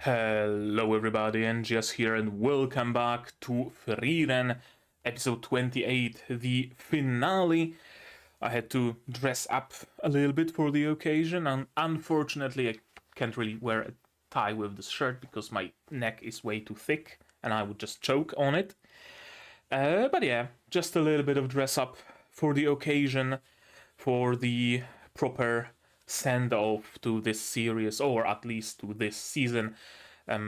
Hello everybody, NGS here and welcome back to Frieren, episode 28, the finale. I had to dress up a little bit for the occasion, and unfortunately I can't really wear a tie with this shirt because my neck is way too thick and I would just choke on it. But yeah, just a little bit of dress up for the occasion, for the proper send-off to this series, or at least to this season,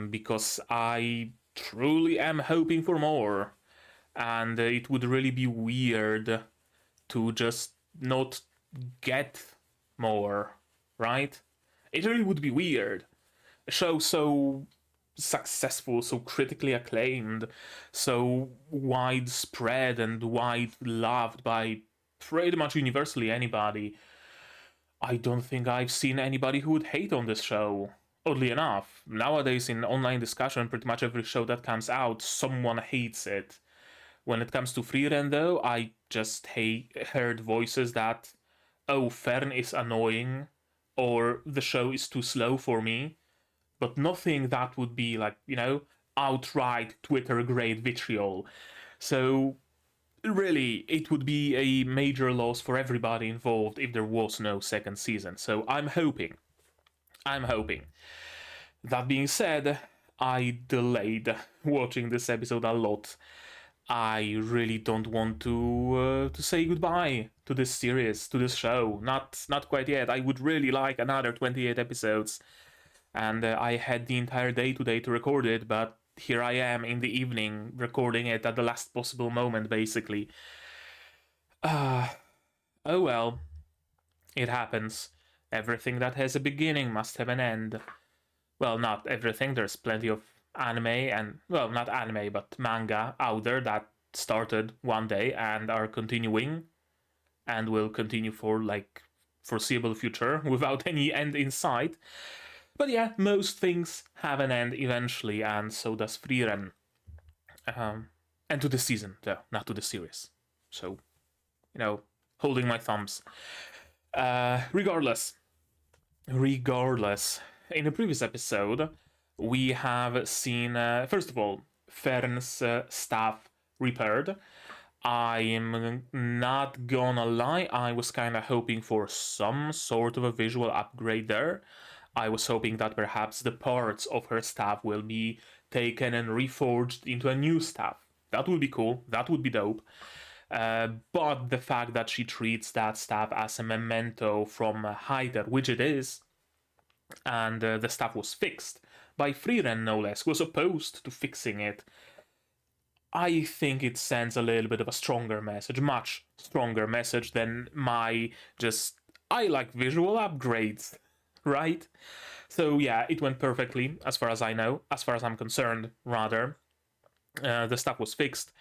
because I truly am hoping for more, and it would really be weird to just not get more, right? It really would be weird. A show so successful, so critically acclaimed, so widespread and wide loved by pretty much universally anybody. I don't think I've seen anybody who would hate on this show. Oddly enough, nowadays in online discussion, pretty much every show that comes out, someone hates it. When it comes to Frieren, though, I just heard voices that, oh, Fern is annoying, or the show is too slow for me, but nothing that would be like, outright Twitter grade vitriol. So really, it would be a major loss for everybody involved if there was no second season. So I'm hoping. That being said, I delayed watching this episode a lot. I really don't want to say goodbye to this series, to this show. Not quite yet. I would really like another 28 episodes, and I had the entire day today to record it, but here I am in the evening recording it at the last possible moment, basically. Oh well, it happens. Everything that has a beginning must have an end. Well, not everything. There's plenty of anime and, well, not anime, but manga out there that started one day and are continuing and will continue for like foreseeable future without any end in sight. But yeah, most things have an end eventually, and so does Frieren. And to the season, though, not to the series. So, holding my thumbs. Regardless, in the previous episode, we have seen, first of all, Fern's staff repaired. I'm not gonna lie, I was kind of hoping for some sort of a visual upgrade there. I was hoping that perhaps the parts of her staff will be taken and reforged into a new staff. That would be cool, that would be dope. But the fact that she treats that staff as a memento from Hyder, which it is, and the staff was fixed by Frieren no less, who was opposed to fixing it, I think it sends a little bit of a stronger message, much stronger message than my just, I like visual upgrades, right? So yeah, it went perfectly, as far as I know, as far as I'm concerned, rather. The stuff was fixed,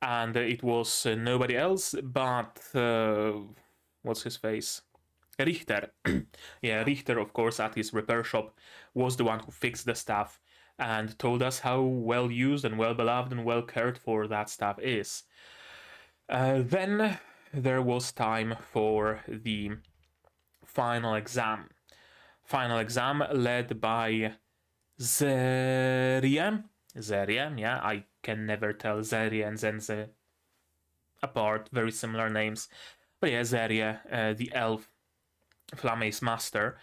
and it was nobody else but, what's his face? Richter. Yeah, Richter, of course, at his repair shop, was the one who fixed the stuff and told us how well used and well beloved and well cared for that stuff is. Then there was time for the final exam. Final exam led by Zeriem. Zeriem, yeah, I can never tell Zerie and Zenze apart, very similar names. But yeah, Zerie, the elf Flame's master,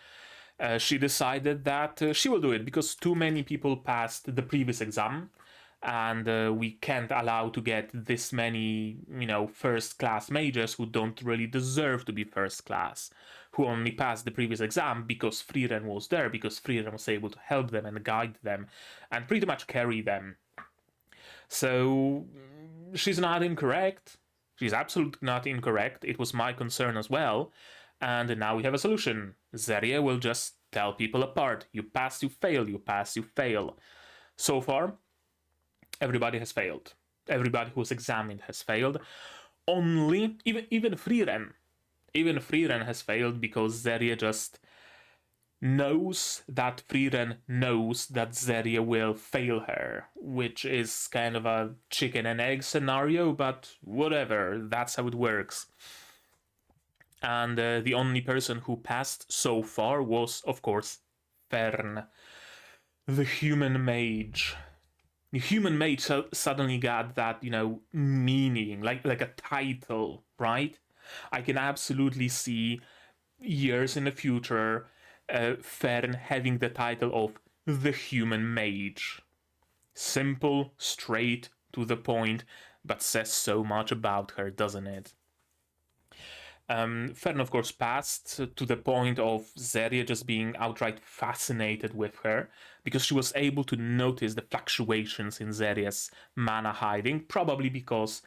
she decided that she will do it because too many people passed the previous exam, and we can't allow to get this many, first class mages who don't really deserve to be first class, who only passed the previous exam because Frieren was there, because Frieren was able to help them and guide them and pretty much carry them. So she's not incorrect. She's absolutely not incorrect. It was my concern as well. And now we have a solution. Zeria will just tell people apart. You pass, you fail, you pass, you fail. So far, everybody has failed. Everybody who's examined has failed. Only, even Frieren. Even Frieren has failed because Zeria just knows that Frieren knows that Zeria will fail her, which is kind of a chicken and egg scenario, but whatever, that's how it works. And the only person who passed so far was, of course, Fern. the human mage. The human mage suddenly got that, meaning, like a title, right? I can absolutely see years in the future Frieren having the title of the human mage. Simple, straight to the point, but says so much about her, doesn't it? Frieren, of course, passed to the point of Zeria just being outright fascinated with her because she was able to notice the fluctuations in Zeria's mana hiding, probably because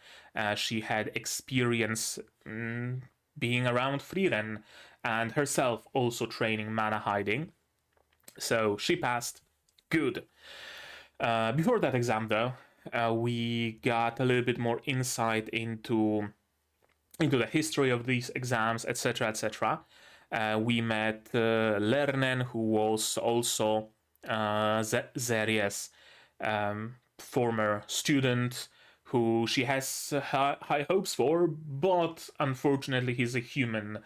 she had experience being around Frieren and herself also training mana hiding. So she passed. Good. Before that exam, though, we got a little bit more insight into the history of these exams, etc., etc. We met Lernen, who was also Zeria's former student, who she has high hopes for, but unfortunately he's a human.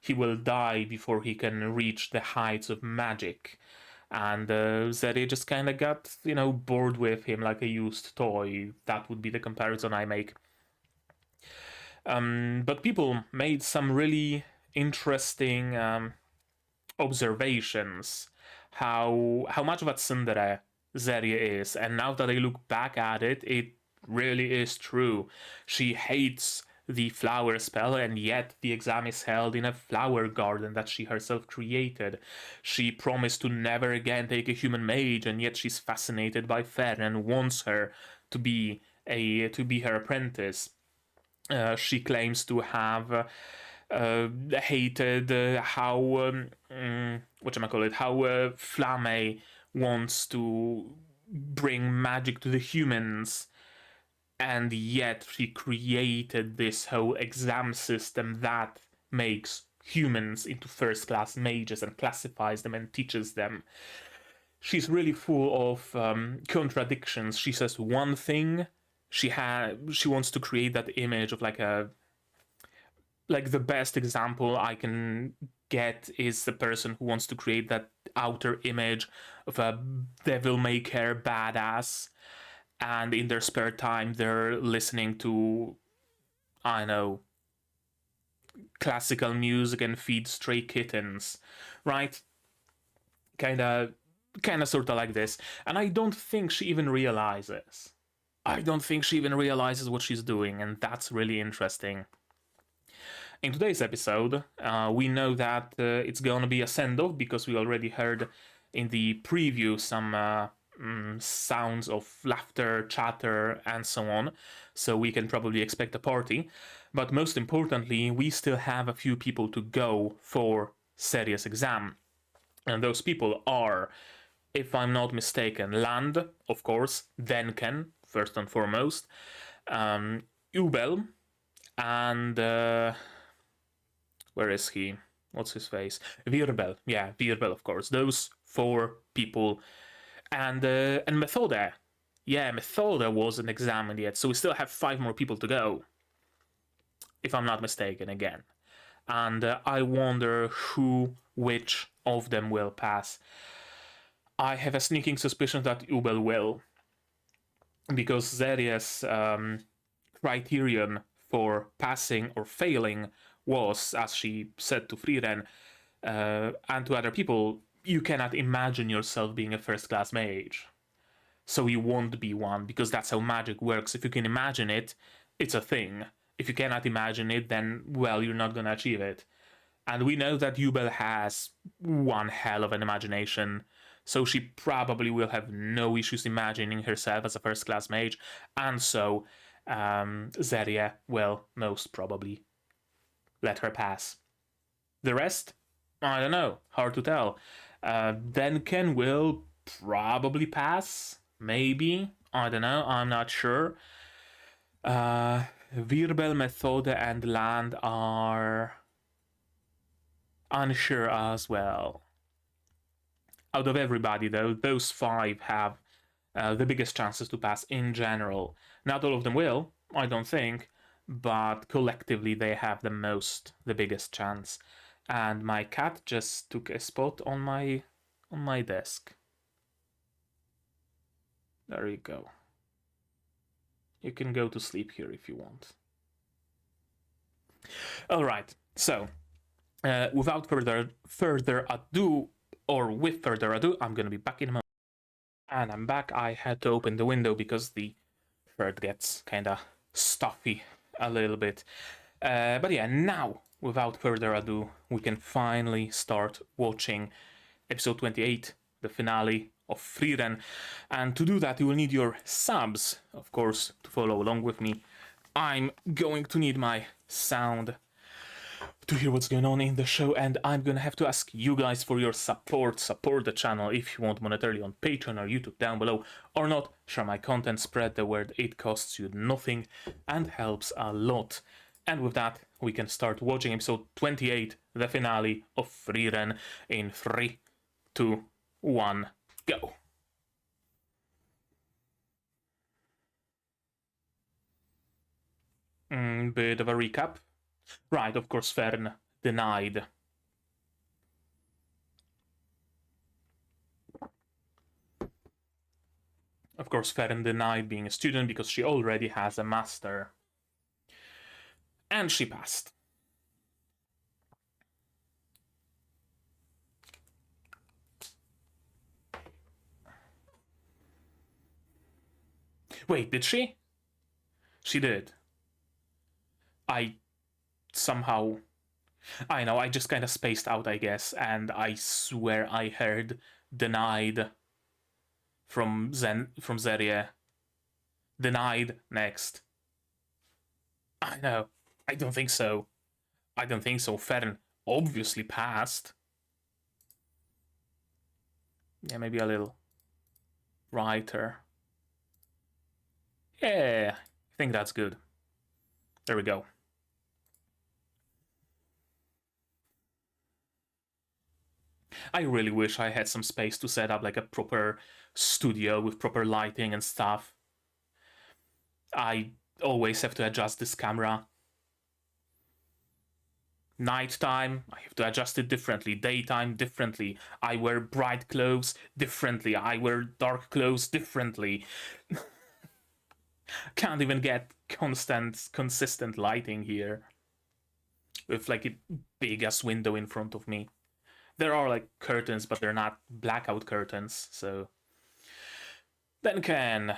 He will die before he can reach the heights of magic. And Zeria just kind of got, bored with him like a used toy. That would be the comparison I make. But people made some really interesting observations how much of a tsundere Zeria is, and now that I look back at it, it really is true. She hates the flower spell, and yet the exam is held in a flower garden that she herself created. She promised to never again take a human mage, and yet she's fascinated by Frieren and wants her to be her apprentice. She claims to have hated how how Flame wants to bring magic to the humans, and yet she created this whole exam system that makes humans into first-class mages and classifies them and teaches them. She's really full of contradictions. She says one thing, she wants to create that image of the best example I can get is the person who wants to create that outer image of a devil may care badass, and in their spare time they're listening to, I know, classical music and feed stray kittens, right? Kinda sorta like this. And I don't think she even realizes. What she's doing, and that's really interesting. In today's episode, we know that it's gonna be a send-off because we already heard in the preview some sounds of laughter, chatter, and so on, so we can probably expect a party. But most importantly, we still have a few people to go for serious exam. And those people are, if I'm not mistaken, Land, of course, Denken, first and foremost, Ubel, and where is he? What's his face? Wirbel. Yeah, Wirbel, of course. Those 4 people. And Methode. Yeah, Methode wasn't examined yet, so we still have 5 more people to go. If I'm not mistaken, again. And I wonder which of them will pass. I have a sneaking suspicion that Ubel will. Because Zeria's criterion for passing or failing was, as she said to Frieren and to other people, you cannot imagine yourself being a first-class mage. So you won't be one, because that's how magic works. If you can imagine it, it's a thing. If you cannot imagine it, then, well, you're not gonna achieve it. And we know that Ubel has one hell of an imagination, so she probably will have no issues imagining herself as a first-class mage, and so Zeria will most probably let her pass. The rest? I don't know. Hard to tell. Denken will probably pass. Maybe. I don't know. I'm not sure. Wirbel, Methode, and Land are unsure as well. Out of everybody, though, those 5 have the biggest chances to pass in general. Not all of them will, I don't think, but collectively they have the biggest chance. And my cat just took a spot on my desk. There you go. You can go to sleep here if you want. Alright, so without further ado, I'm gonna be back in a moment. And I'm back. I had to open the window because the shirt gets kinda stuffy a little bit. But yeah, now, without further ado, we can finally start watching episode 28, the finale of Frieren. And to do that, you will need your subs, of course, to follow along with me. I'm going to need my sound to hear what's going on in the show, and I'm gonna have to ask you guys for your support. Support the channel if you want monetarily on Patreon or YouTube down below, or not. Share my content, spread the word. It costs you nothing and helps a lot. And with that, we can start watching episode 28, the finale of Frieren, in 3, 2, 1, go. Bit of a recap. Right, of course, Fern denied. Of course, Fern denied being a student because she already has a master. And she passed. Wait, did she? She did. I know, I just kind of spaced out, I guess, and I swear I heard denied from Zeria. Denied next. I know. I don't think so. Fern obviously passed. Yeah, maybe a little brighter. Yeah, I think that's good. There we go. I really wish I had some space to set up like a proper studio with proper lighting and stuff. I always have to adjust this camera. Nighttime, I have to adjust it differently. Daytime, differently. I wear bright clothes differently. I wear dark clothes differently. Can't even get consistent lighting here. With like a big ass window in front of me. There are like curtains, but they're not blackout curtains, so. Then can.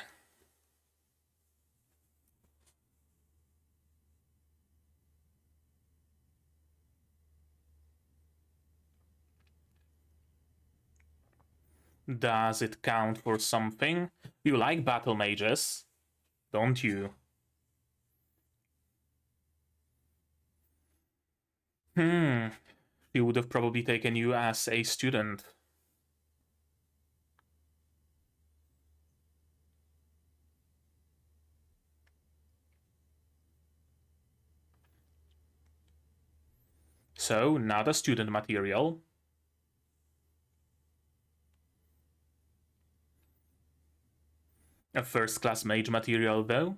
Does it count for something? You like battle mages, don't you? She would have probably taken you as a student. So, not a student material. A first-class mage material, though.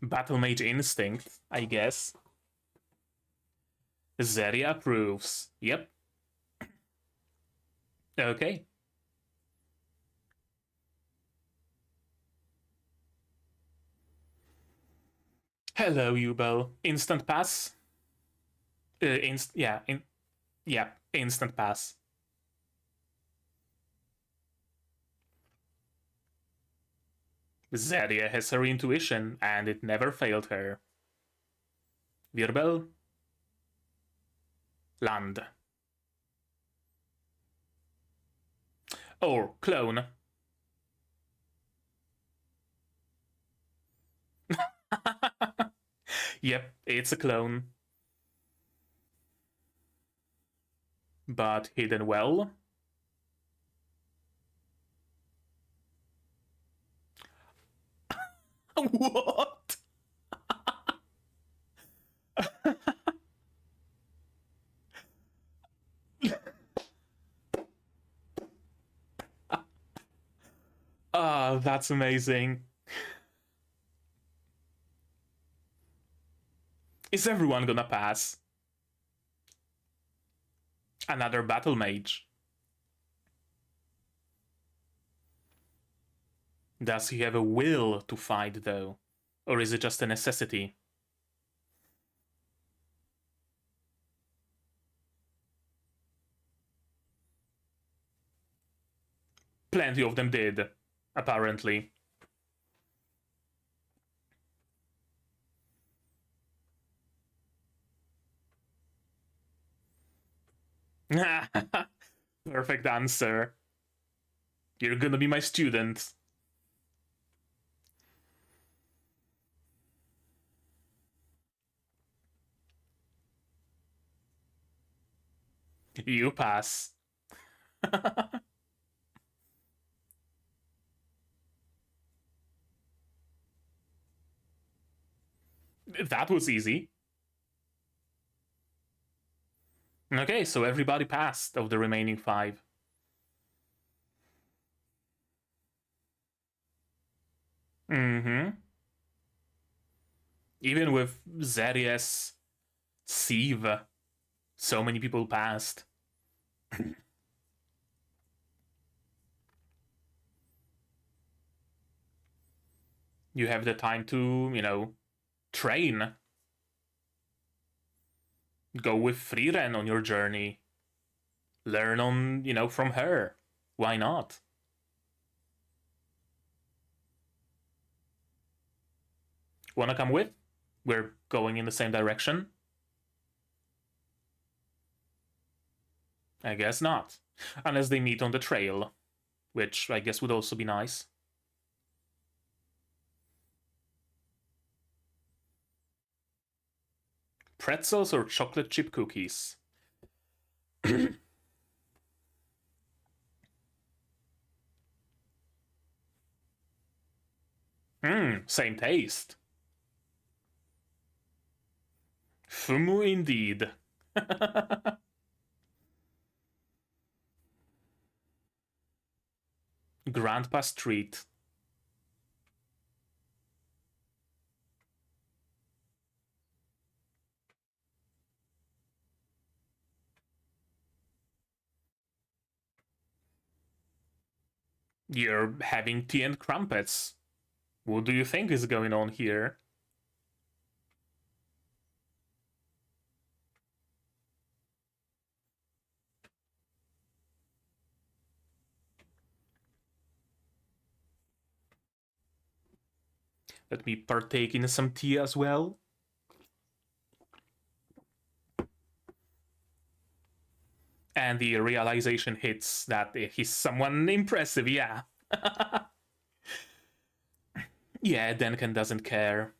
Battle mage instinct, I guess. Zeria approves. Yep. Okay. Hello, Ubel. Instant pass? Instant pass. Zeria has her intuition, and it never failed her. Wirbel. Land. Or clone. Yep, it's a clone. But hidden well. What? Ah, that's amazing. Is everyone gonna pass? Another battle mage. Does he have a will to fight, though? Or is it just a necessity? Plenty of them did, apparently. Perfect answer. You're gonna be my student. You pass. That was easy. Okay, so everybody passed of the remaining 5. Mm-hmm. Even with Zerius, Sieve, so many people passed. You have the time to, train. Go with Frieren on your journey. Learn on, from her. Why not? Wanna come with? We're going in the same direction? I guess not. Unless they meet on the trail, which I guess would also be nice. Pretzels or chocolate chip cookies? Same taste. Fumu indeed. Grandpa's treat. You're having tea and crumpets. What do you think is going on here? Let me partake in some tea as well. And the realization hits that he's someone impressive, yeah. Yeah, Denken doesn't care.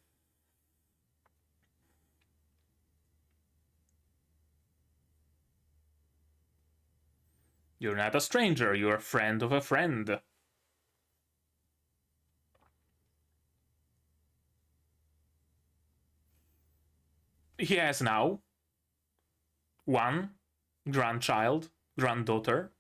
You're not a stranger, you're a friend of a friend. He has now one grandchild, granddaughter.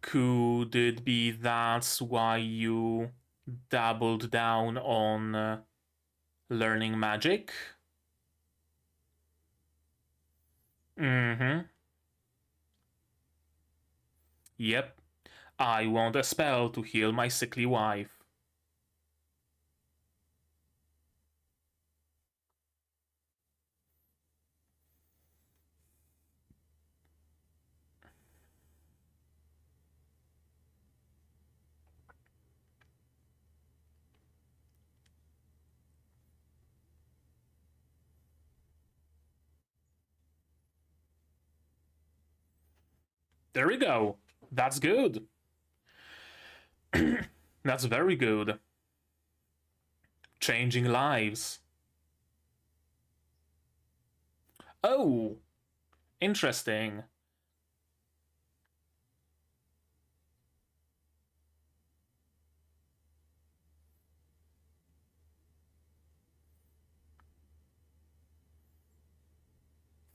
Could it be that's why you doubled down on learning magic? Mm-hmm. Yep. I want a spell to heal my sickly wife. There we go. That's good. That's very good. Changing lives. Oh, interesting.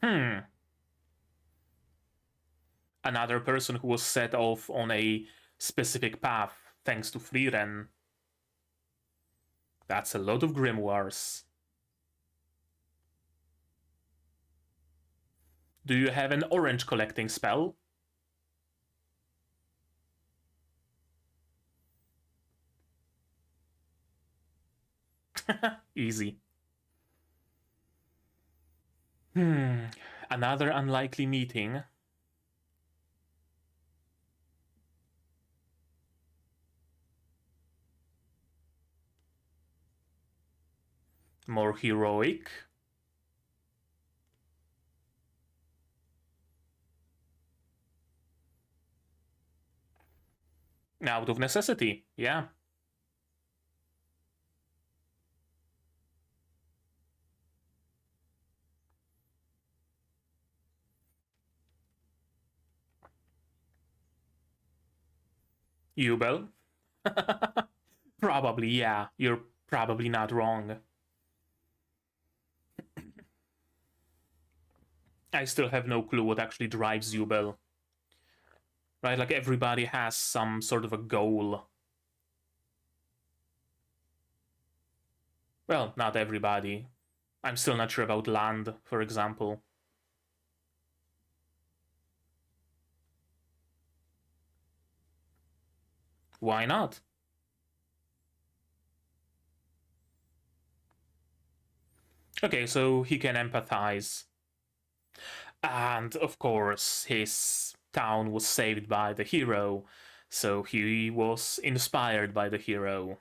Hmm. another person who was set off on a specific path thanks to Frieren. That's a lot of grimoires. Do you have an orange collecting spell? Easy. Another unlikely meeting. More heroic. Out of necessity, yeah. Ubel? Probably, yeah. You're probably not wrong. I still have no clue what actually drives Ubel. Right, like everybody has some sort of a goal. Well, not everybody. I'm still not sure about land, for example. Why not? Okay, so he can empathize. And of course, his town was saved by the hero, so he was inspired by the hero.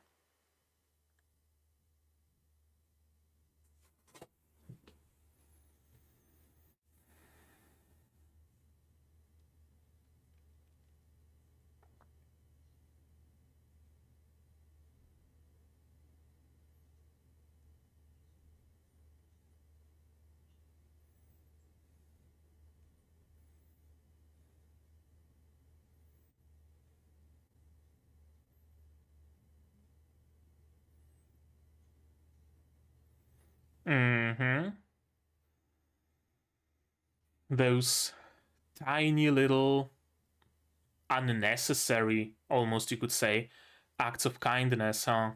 Those tiny little unnecessary, almost you could say, acts of kindness, huh?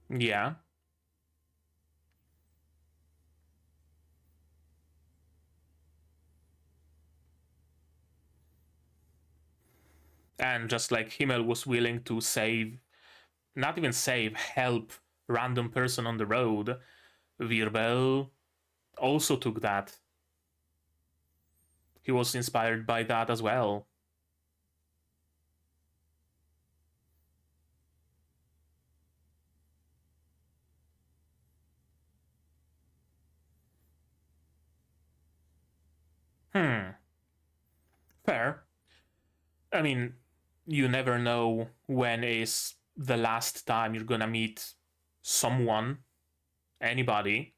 Yeah. And just like Himmel was willing to save, not even save, help random person on the road, Wirbel also took that. He was inspired by that as well. Fair. I mean, you never know when is the last time you're gonna meet someone, anybody.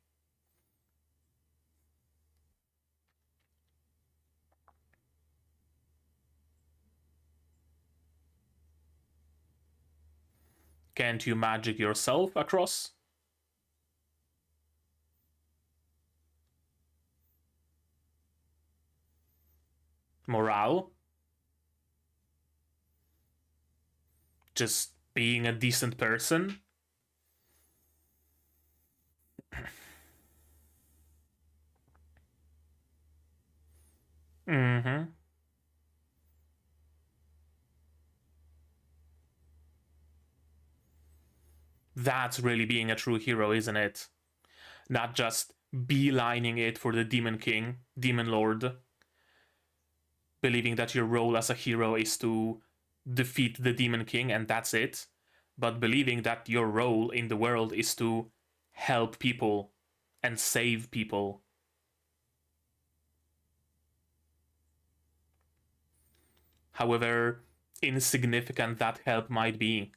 Can't you magic yourself across? Morale? Just being a decent person? Mm-hmm. That's really being a true hero, isn't it? Not just beelining it for the Demon King, Demon Lord, believing that your role as a hero is to defeat the Demon King and that's it, but believing that your role in the world is to help people and save people. however insignificant that help might be.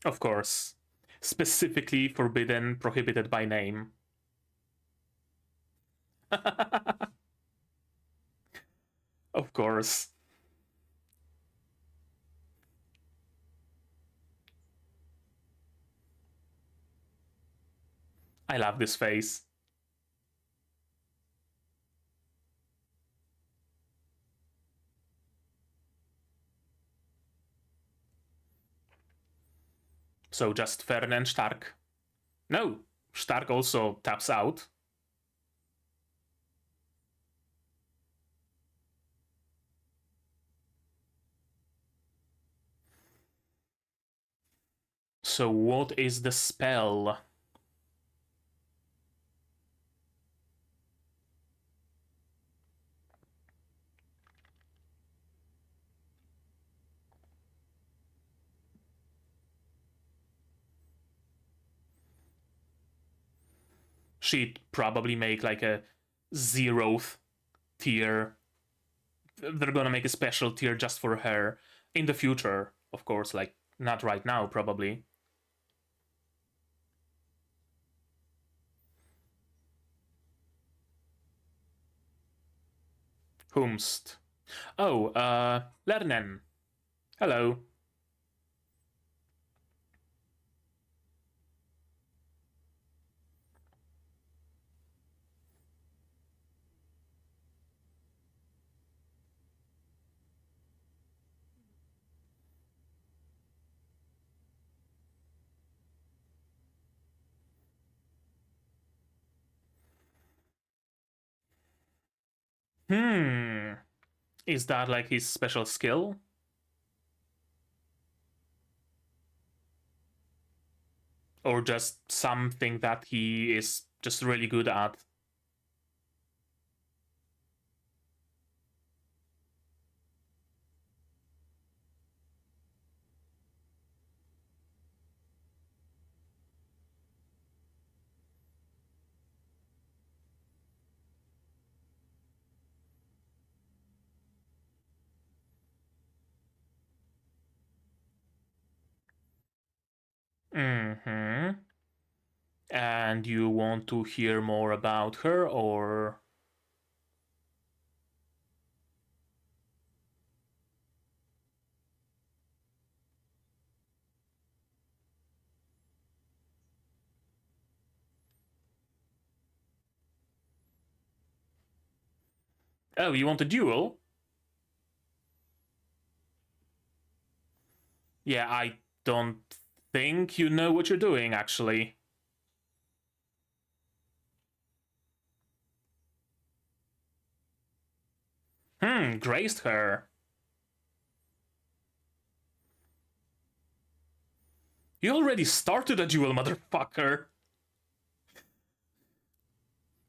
Of course. Specifically forbidden, prohibited by name. Of course. I love this face. So just Frieren and Stark. No, Stark also taps out. So what is the spell? She'd probably make like a 0th tier. They're gonna make a special tier just for her in the future, of course, like not right now, probably. Whomst? Oh, Lernen. Hello. Is that like his special skill? Or just something that he is just really good at? Mm-hmm. And you want to hear more about her, or? Oh, you want a duel? Yeah, I don't think you know what you're doing, actually. Grazed her. You already started a duel, motherfucker.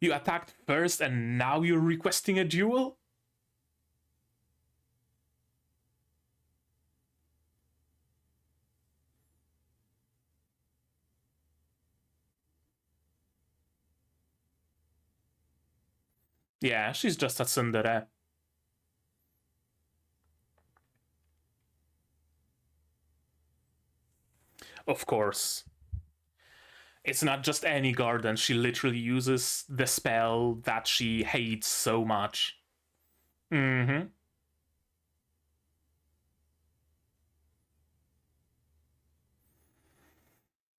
You attacked first and now you're requesting a duel? Yeah, she's just a tsundere. Of course. It's not just any garden, she literally uses the spell that she hates so much. Mm-hmm.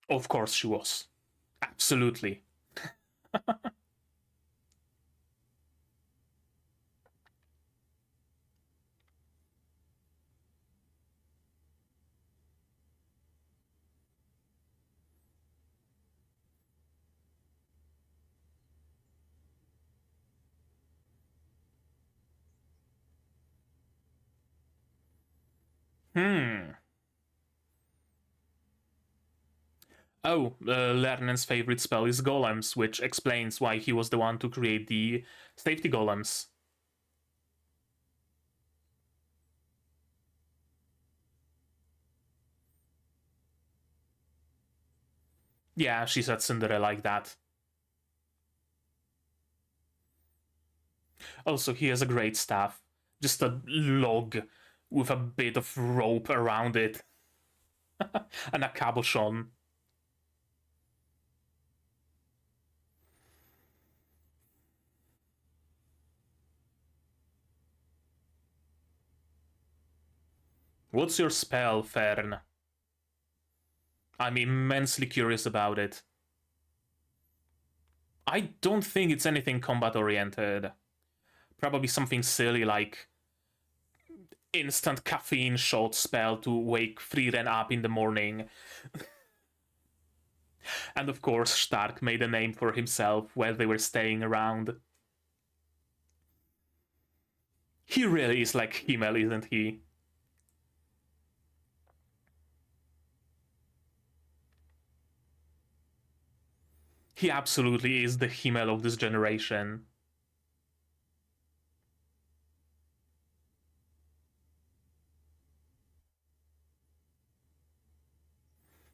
Of course she was. Absolutely. Hmm. Oh, Lernen's favorite spell is golems, which explains why he was the one to create the safety golems. Yeah, she said Cinderella like that. Also, he has a great staff. Just a log with a bit of rope around it. And a cabochon. What's your spell, Fern? I'm immensely curious about it. I don't think it's anything combat-oriented. Probably something silly like instant caffeine shot spell to wake Frieren up in the morning. And of course, Stark made a name for himself while they were staying around. He really is like Himmel, isn't he? He absolutely is the Himmel of this generation.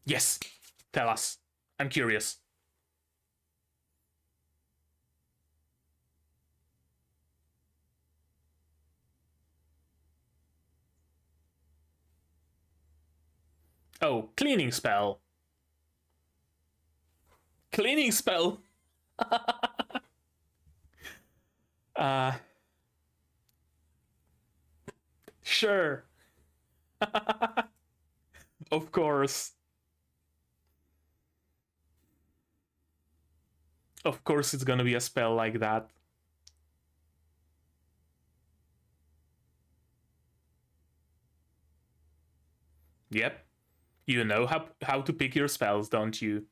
Yes, tell us. I'm curious. Oh, cleaning spell. Cleaning spell. uh, sure. Of course. Of course it's gonna be a spell like that. Yep. You know how to pick your spells, don't you?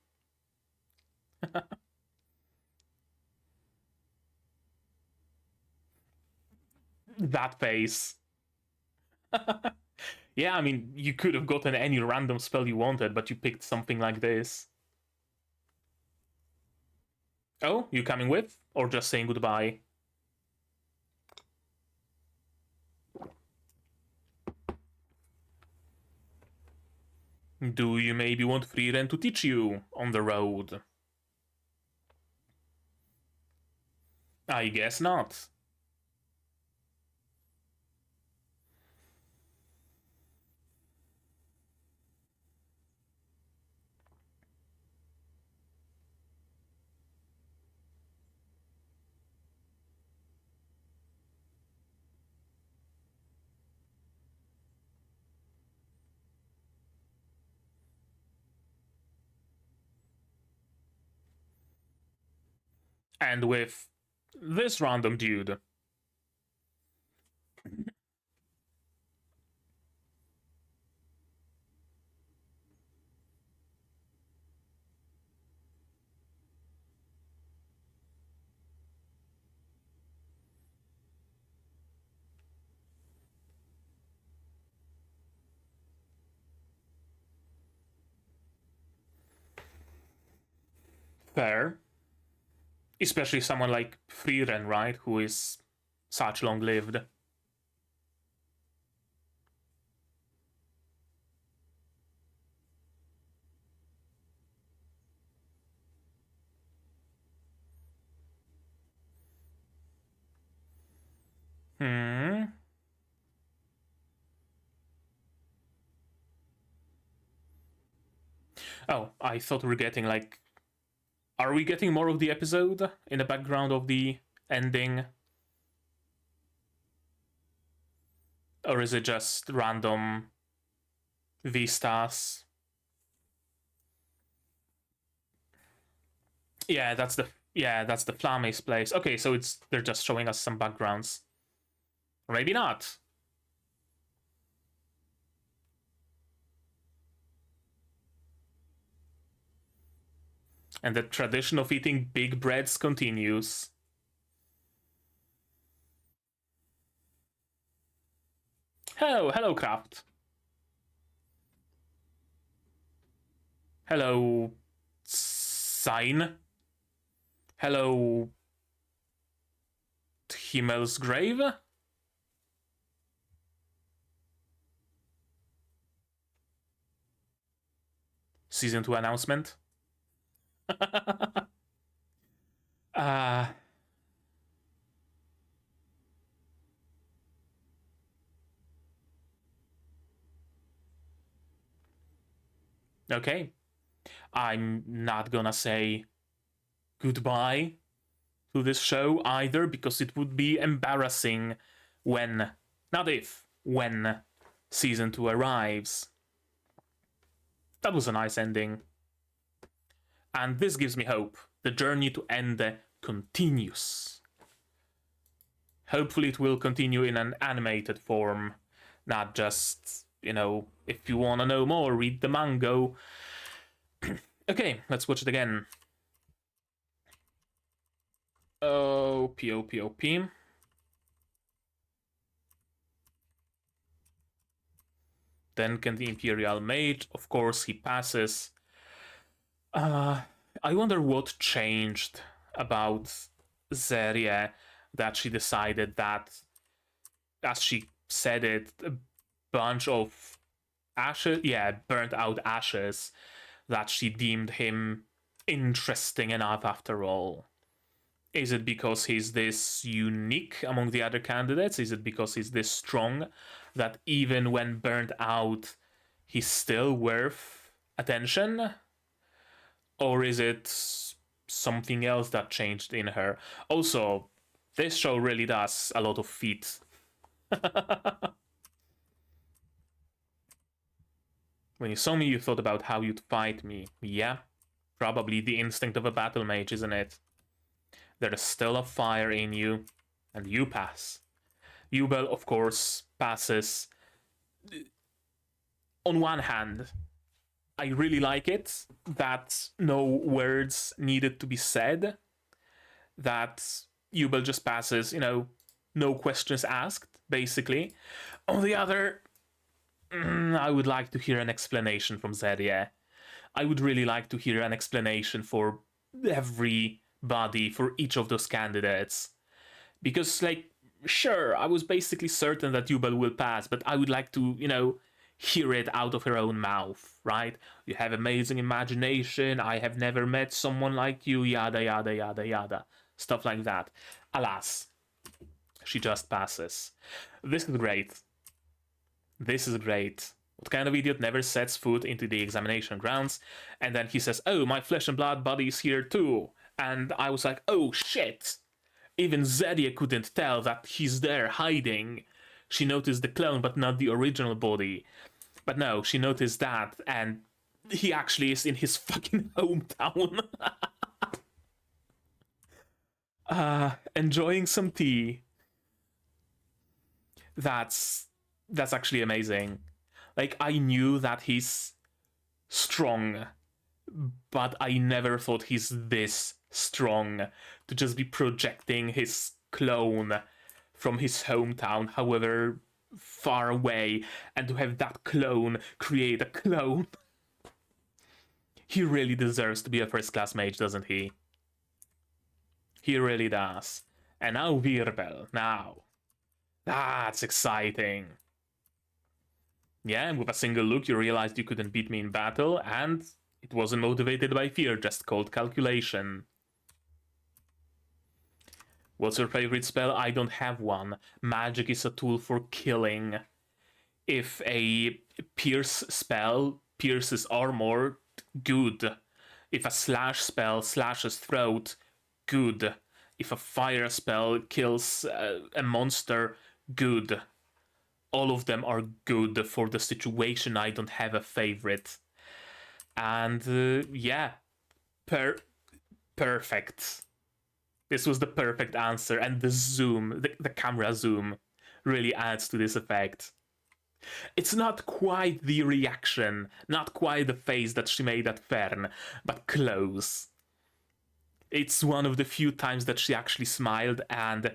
That face. Yeah, I mean, you could have gotten any random spell you wanted, but you picked something like this. Oh, you coming with? Or just saying goodbye? Do you maybe want Frieren to teach you on the road? I guess not. And with this random dude. Fair. Especially someone like Frieren, right? Who is such long-lived. Hmm. Oh, I thought we were getting like... Are we getting more of the episode in the background of the ending? Or is it just random vistas? Yeah, that's the Flame's place. Okay, so they're just showing us some backgrounds. Or maybe not. And the tradition of eating big breads continues. Hello, Craft. Hello, Sign. Hello, Himmel's Grave. Season 2 announcement. uh, okay. I'm not gonna say goodbye to this show either, because it would be embarrassing when, not if, when season 2 arrives. That was a nice ending. And this gives me hope. The journey to Ende continues. Hopefully it will continue in an animated form, not just, you know, if you want to know more, read the manga. Okay, let's watch it again. P. Then can the Imperial Mage, of course he passes. I wonder what changed about Zeria that she decided that, as she said it, a bunch of ashes, burnt out ashes, that she deemed him interesting enough after all. Is it because he's this unique among the other candidates? Is it because he's this strong that even when burnt out, he's still worth attention? Or is it something else that changed in her? Also, this show really does a lot of feats. When you saw me, you thought about how you'd fight me. Yeah, probably the instinct of a battle mage, isn't it? There is still a fire in you, and you pass. Yubel, of course, passes. On one hand, I really like it that no words needed to be said, that Yubel just passes, you know, no questions asked, basically. On the other, I would like to hear an explanation from Zeria. I would really like to hear an explanation for everybody, for each of those candidates. Because, like, sure, I was basically certain that Yubel will pass, but I would like to, you know, hear it out of her own mouth, right? You have amazing imagination, I have never met someone like you, yada, yada, yada, yada. Stuff like that. Alas, she just passes. This is great. This is great. What kind of idiot never sets foot into the examination grounds? And then he says, oh, my flesh and blood body is here too. And I was like, oh shit. Even Zeria couldn't tell that he's there hiding. She noticed the clone, but not the original body. But no, she noticed that, and he actually is in his fucking hometown. Enjoying some tea. That's actually amazing. Like, I knew that he's strong, but I never thought he's this strong to just be projecting his clone from his hometown, however far away, and to have that clone create a clone. He really deserves to be a first-class mage, doesn't he? He really does. And now Wirbel, now. That's exciting. Yeah, and with a single look you realized you couldn't beat me in battle, and it wasn't motivated by fear, just cold calculation. What's your favorite spell? I don't have one. Magic is a tool for killing. If a pierce spell pierces armor, good. If a slash spell slashes throat, good. If a fire spell kills a monster, good. All of them are good for the situation. I don't have a favorite. And yeah, perfect. This was the perfect answer, and the zoom, the camera zoom, really adds to this effect. It's not quite the reaction, not quite the face that she made at Fern, but close. It's one of the few times that she actually smiled, and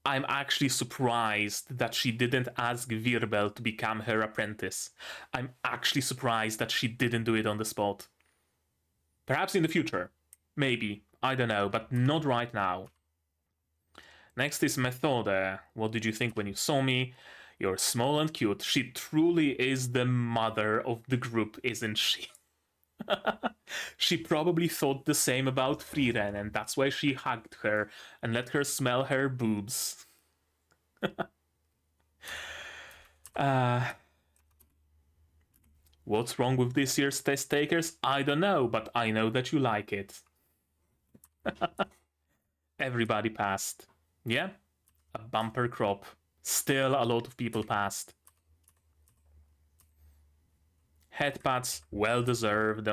I'm actually surprised that she didn't ask Wirbel to become her apprentice. I'm actually surprised that she didn't do it on the spot. Perhaps in the future. Maybe. I don't know, but not right now. Next is Methode. What did you think when you saw me? You're small and cute. She truly is the mother of the group, isn't she? She probably thought the same about Frieren, and that's why she hugged her and let her smell her boobs. What's wrong with this year's test takers? I don't know, but I know that you like it. Everybody passed. Yeah, a bumper crop. Still a lot of people passed. Headpats, well deserved.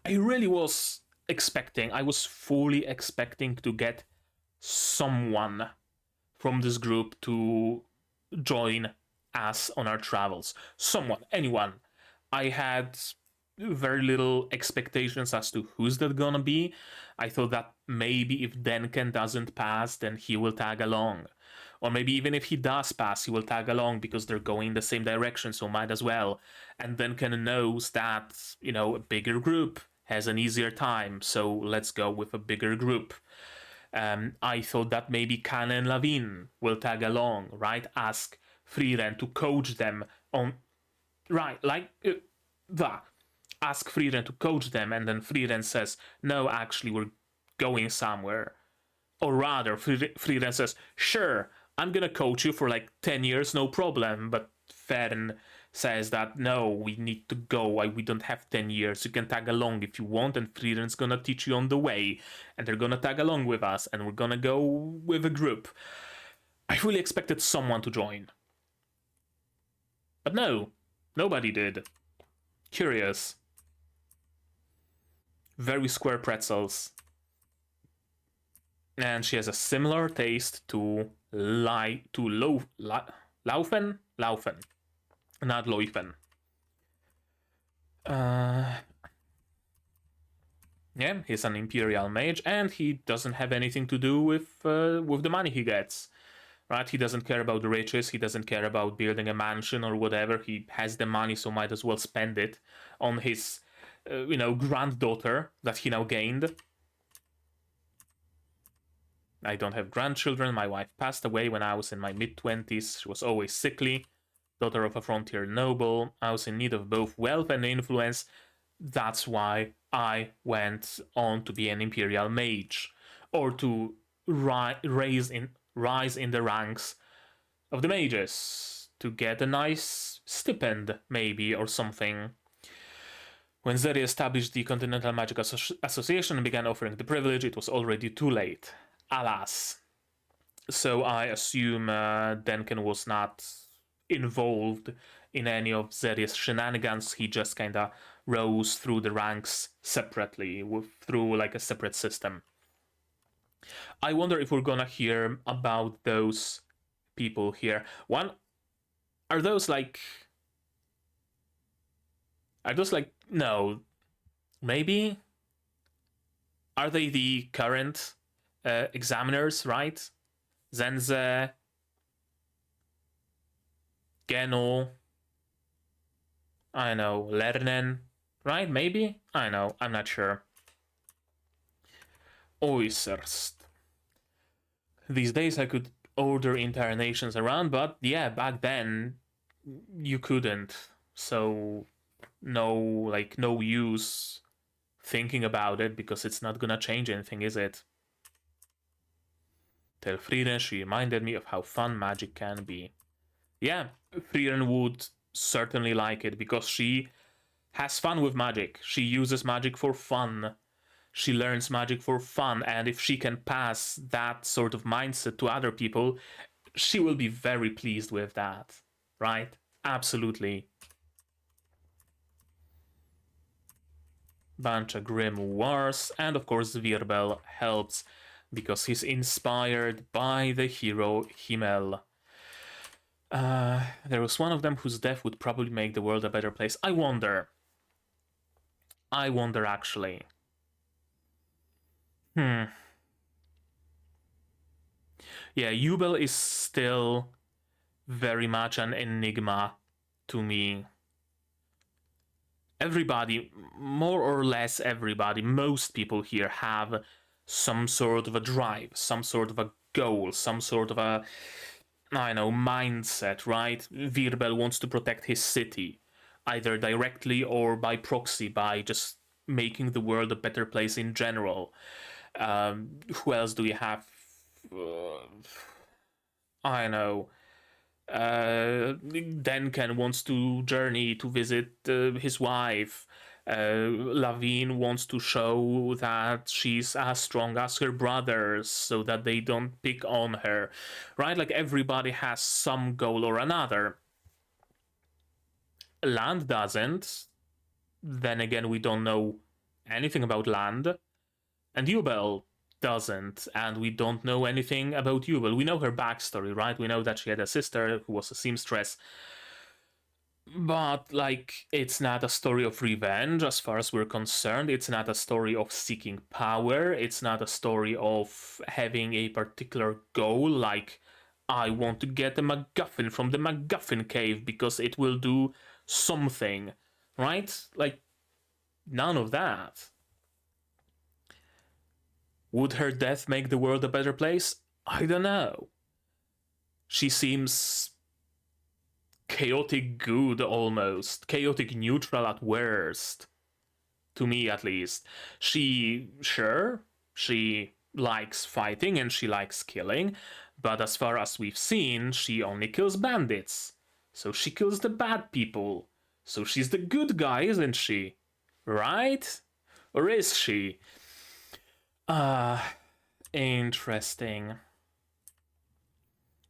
I really was expecting, I was fully expecting to get someone from this group to join us on our travels. Someone, anyone. I had very little expectations as to who's that gonna be. I thought that maybe if Denken doesn't pass, then he will tag along. Or maybe even if he does pass, he will tag along because they're going the same direction, so might as well. And Denken knows that, you know, a bigger group has an easier time, so let's go with a bigger group. I thought that maybe Kana and Lavin will tag along, right? Ask Frieren to coach them on... Right, like... Ask Frieren to coach them, and then Frieren says, no, actually, we're going somewhere. Or rather, Frieren says, sure, I'm gonna coach you for like 10 years, no problem. But Fern says that, no, we need to go, we don't have 10 years, you can tag along if you want, and Frieren's gonna teach you on the way, and they're gonna tag along with us, and we're gonna go with a group. I really expected someone to join. But no, nobody did. Curious. Very square pretzels. And she has a similar taste to Laufen? Laufen. Not Leufen. Yeah, he's an Imperial mage, and he doesn't have anything to do with the money he gets. Right? He doesn't care about the riches, he doesn't care about building a mansion or whatever. He has the money, so might as well spend it on his, granddaughter that he now gained. I don't have grandchildren. My wife passed away when I was in my mid-20s. She was always sickly. Daughter of a frontier noble. I was in need of both wealth and influence. That's why I went on to be an imperial mage. Or to rise in the ranks of the mages. To get a nice stipend, maybe, or something. When Zeri established the Continental Magic Association and began offering the privilege, it was already too late. Alas. So I assume Denken was not involved in any of Zeri's shenanigans. He just kinda rose through the ranks separately, through like a separate system. I wonder if we're gonna hear about those people here. Are those like... No. Maybe? Are they the current examiners, right? Zenze, Geno, I know, Lernen, right? Maybe? I know, I'm not sure. Oiserst. These days I could order entire nations around, but yeah, back then you couldn't. So no use thinking about it because it's not gonna change anything, is it? Tell Frieren she reminded me of how fun magic can be. Yeah, Frieren would certainly like it because she has fun with magic. She uses magic for fun. She learns magic for fun, and if she can pass that sort of mindset to other people, she will be very pleased with that, right? Absolutely. Bunch of grimoires, and of course Virbel helps because he's inspired by the hero Himmel. There was one of them whose death would probably make the world a better place. I wonder actually. Yeah, Jubel is still very much an enigma to me. Everybody, more or less everybody, most people here have some sort of a drive, some sort of a goal, some sort of a, I don't know, mindset, right? Virbel wants to protect his city. either directly or by proxy, by just making the world a better place in general. Who else do we have? I know. Denken wants to journey to visit his wife. Lavigne wants to show that she's as strong as her brothers so that they don't pick on her, right? Like everybody has some goal or another. Land doesn't. Then again, we don't know anything about Land. And Yubel doesn't, and we don't know anything about Yubel. We know her backstory, right? We know that she had a sister who was a seamstress. But, like, it's not a story of revenge as far as we're concerned. It's not a story of seeking power. It's not a story of having a particular goal, like, I want to get a MacGuffin from the MacGuffin cave because it will do something, right? Like, none of that. Would her death make the world a better place? I don't know. She seems chaotic good almost. Chaotic neutral at worst. To me, at least. She likes fighting and she likes killing, but as far as we've seen, she only kills bandits. So she kills the bad people. So she's the good guy, isn't she? Right? Or is she? Interesting.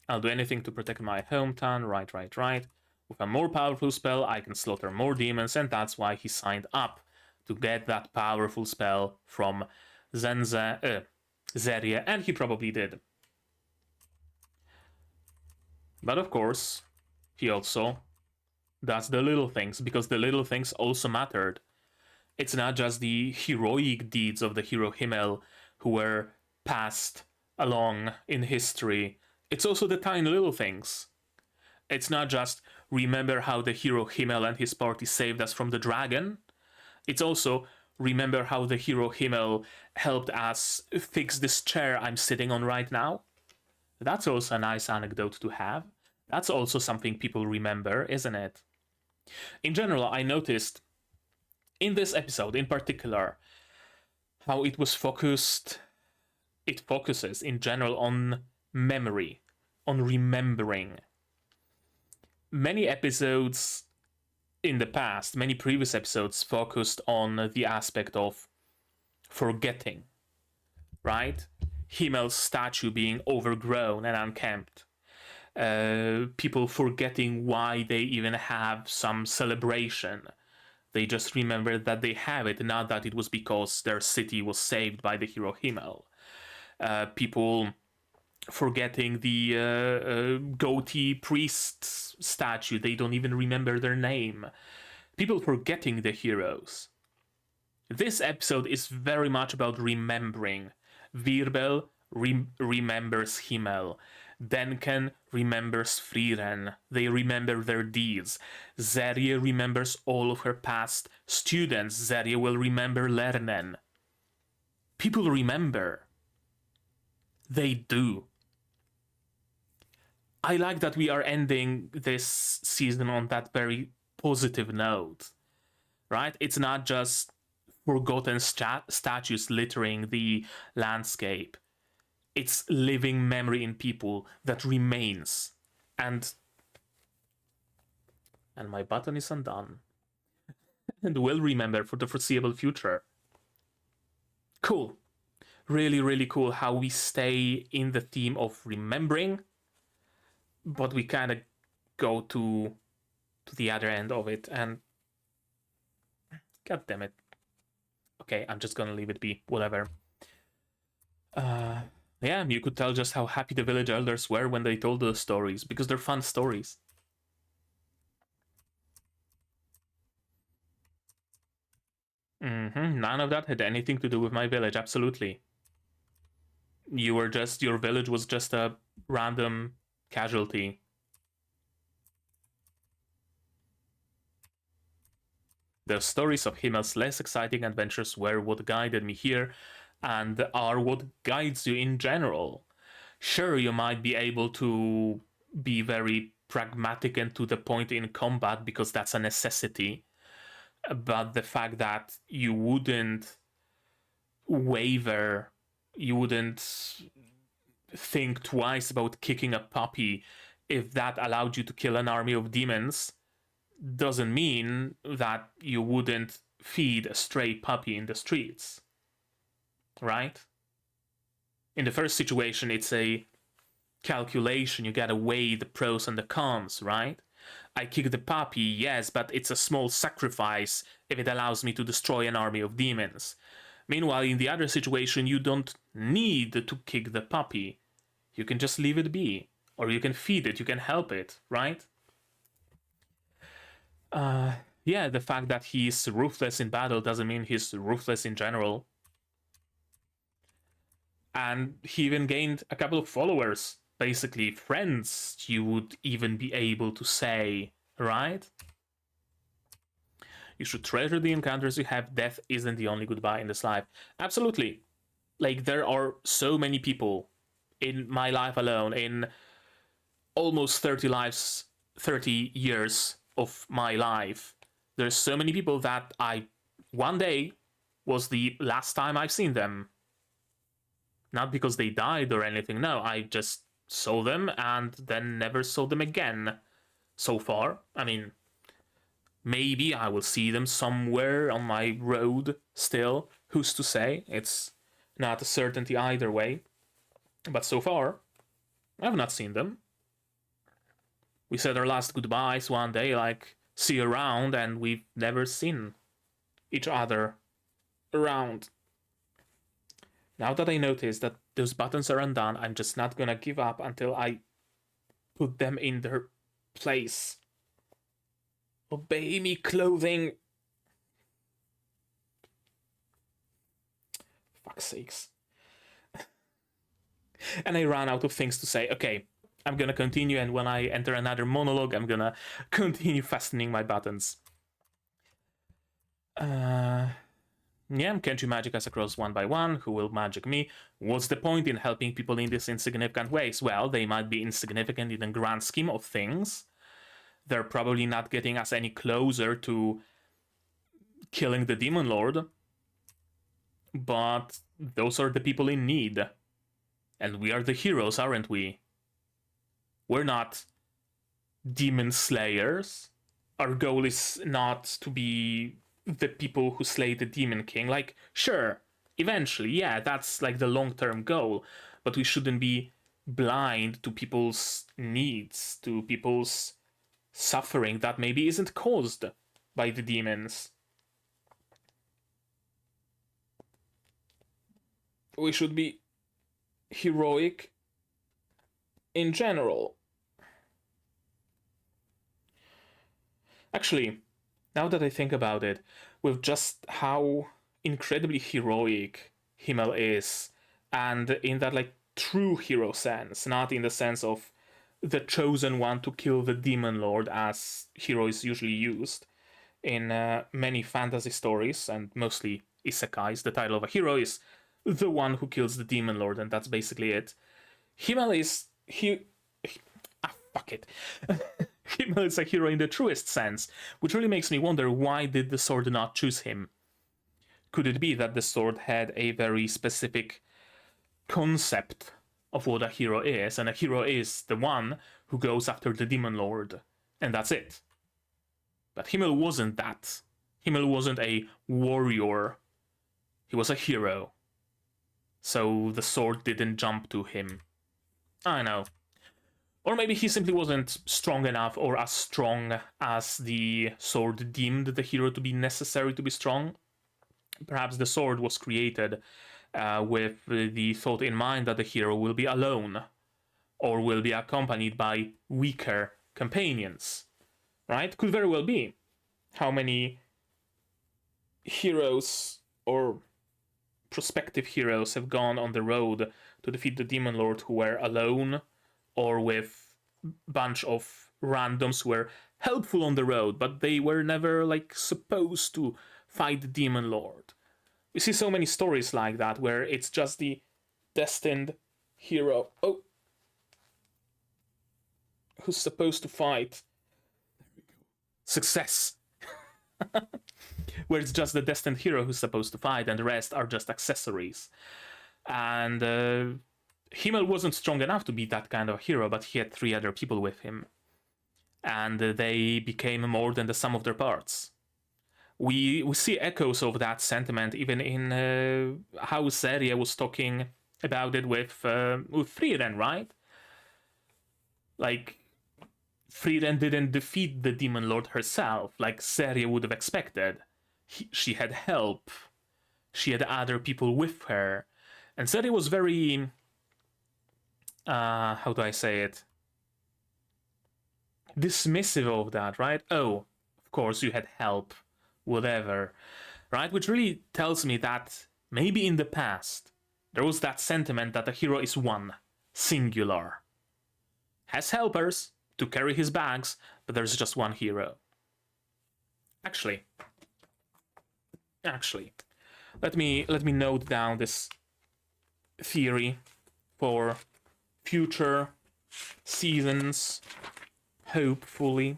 I'll do anything to protect my hometown. Right. With a more powerful spell, I can slaughter more demons, and that's why he signed up to get that powerful spell from Zeria, and he probably did. But of course, he also does the little things, because the little things also mattered. It's not just the heroic deeds of the hero Himmel who were passed along in history. It's also the tiny little things. It's not just remember how the hero Himmel and his party saved us from the dragon. It's also remember how the hero Himmel helped us fix this chair I'm sitting on right now. That's also a nice anecdote to have. That's also something people remember, isn't it? In general, I noticed in this episode in particular how it focuses in general on memory, on remembering. Many episodes in the past, many previous episodes focused on the aspect of forgetting, right? Himmel's statue being overgrown and unkempt. People forgetting why they even have some celebration. They just remember that they have it, not that it was because their city was saved by the hero Himmel. People forgetting the goatee priest statue. They don't even remember their name. People forgetting the heroes. This episode is very much about remembering. Wirbel remembers Himmel. Denken remembers Frieren. They remember their deeds. Zeria remembers all of her past students. Zeria will remember Lernen. People remember. They do. I like that we are ending this season on that very positive note, right? It's not just forgotten statues littering the landscape. It's living memory in people that remains. And my button is undone. And will remember for the foreseeable future. Cool. Really, really cool how we stay in the theme of remembering, but we kind of go to the other end of it, and god damn it. Okay, I'm just gonna leave it be, whatever. Yeah, you could tell just how happy the village elders were when they told those stories, because they're fun stories. None of that had anything to do with my village, absolutely. Your village was just a random casualty. The stories of Himmel's less exciting adventures were what guided me here, and are what guides you in general. Sure, you might be able to be very pragmatic and to the point in combat because that's a necessity. But the fact that you wouldn't waver, you wouldn't think twice about kicking a puppy if that allowed you to kill an army of demons, doesn't mean that you wouldn't feed a stray puppy in the streets, right? In the first situation, it's a calculation. You gotta weigh the pros and the cons, right? I kick the puppy, yes, but it's a small sacrifice if it allows me to destroy an army of demons. Meanwhile, in the other situation, you don't need to kick the puppy. You can just leave it be. Or you can feed it, you can help it, right? Yeah, the fact that he's ruthless in battle doesn't mean he's ruthless in general. And he even gained a couple of followers, basically friends, you would even be able to say, right? You should treasure the encounters you have. Death isn't the only goodbye in this life. Absolutely. Like, there are so many people in my life alone, in almost 30 years of my life. There's so many people that one day was the last time I've seen them. Not because they died or anything, no, I just saw them and then never saw them again so far. I mean, maybe I will see them somewhere on my road still. Who's to say? It's not a certainty either way. But so far, I've not seen them. We said our last goodbyes one day, like, see you around, and we've never seen each other around. Now that I notice that those buttons are undone, I'm just not gonna give up until I put them in their place. Obey me, clothing! Fuck's sakes. And I ran out of things to say. Okay, I'm gonna continue, and when I enter another monologue, I'm gonna continue fastening my buttons. Yeah, can't you magic us across one by one? Who will magic me? What's the point in helping people in these insignificant ways? Well, they might be insignificant in the grand scheme of things. They're probably not getting us any closer to killing the Demon Lord. But those are the people in need. And we are the heroes, aren't we? We're not demon slayers. Our goal is not to be the people who slay the Demon King. Like, sure, eventually, yeah, that's like the long-term goal, but we shouldn't be blind to people's needs, to people's suffering that maybe isn't caused by the demons. We should be heroic in general. Actually, now that I think about it, with just how incredibly heroic Himmel is, and in that, like, true hero sense, not in the sense of the chosen one to kill the Demon Lord as hero is usually used in many fantasy stories, and mostly isekais. The title of a hero is the one who kills the Demon Lord, and that's basically it. Himmel is... fuck it. Himmel is a hero in the truest sense, which really makes me wonder, why did the sword not choose him? Could it be that the sword had a very specific concept of what a hero is, and a hero is the one who goes after the Demon Lord, and that's it? But Himmel wasn't that. Himmel wasn't a warrior. He was a hero. So the sword didn't jump to him. I know. Or maybe he simply wasn't strong enough, or as strong as the sword deemed the hero to be necessary to be strong. Perhaps the sword was created with the thought in mind that the hero will be alone, or will be accompanied by weaker companions. Right? Could very well be. How many heroes or prospective heroes have gone on the road to defeat the Demon Lord who were alone, or with a bunch of randoms who were helpful on the road, but they were never, like, supposed to fight the Demon Lord. We see so many stories like that, where it's just the destined hero. Oh! who's supposed to fight success. Where it's just the destined hero who's supposed to fight and the rest are just accessories. And Himmel wasn't strong enough to be that kind of hero, but he had 3 other people with him. And they became more than the sum of their parts. We see echoes of that sentiment even in how Seria was talking about it with Frieren, right? Like, Frieren didn't defeat the Demon Lord herself, like Seria would have expected. She had help. She had other people with her. And Seria was very... how do I say it? Dismissive of that, right? Oh, of course you had help. Whatever. Right? Which really tells me that maybe in the past there was that sentiment that a hero is one, singular. Has helpers to carry his bags, but there's just one hero. Actually, let me note down this theory for future seasons. Hopefully,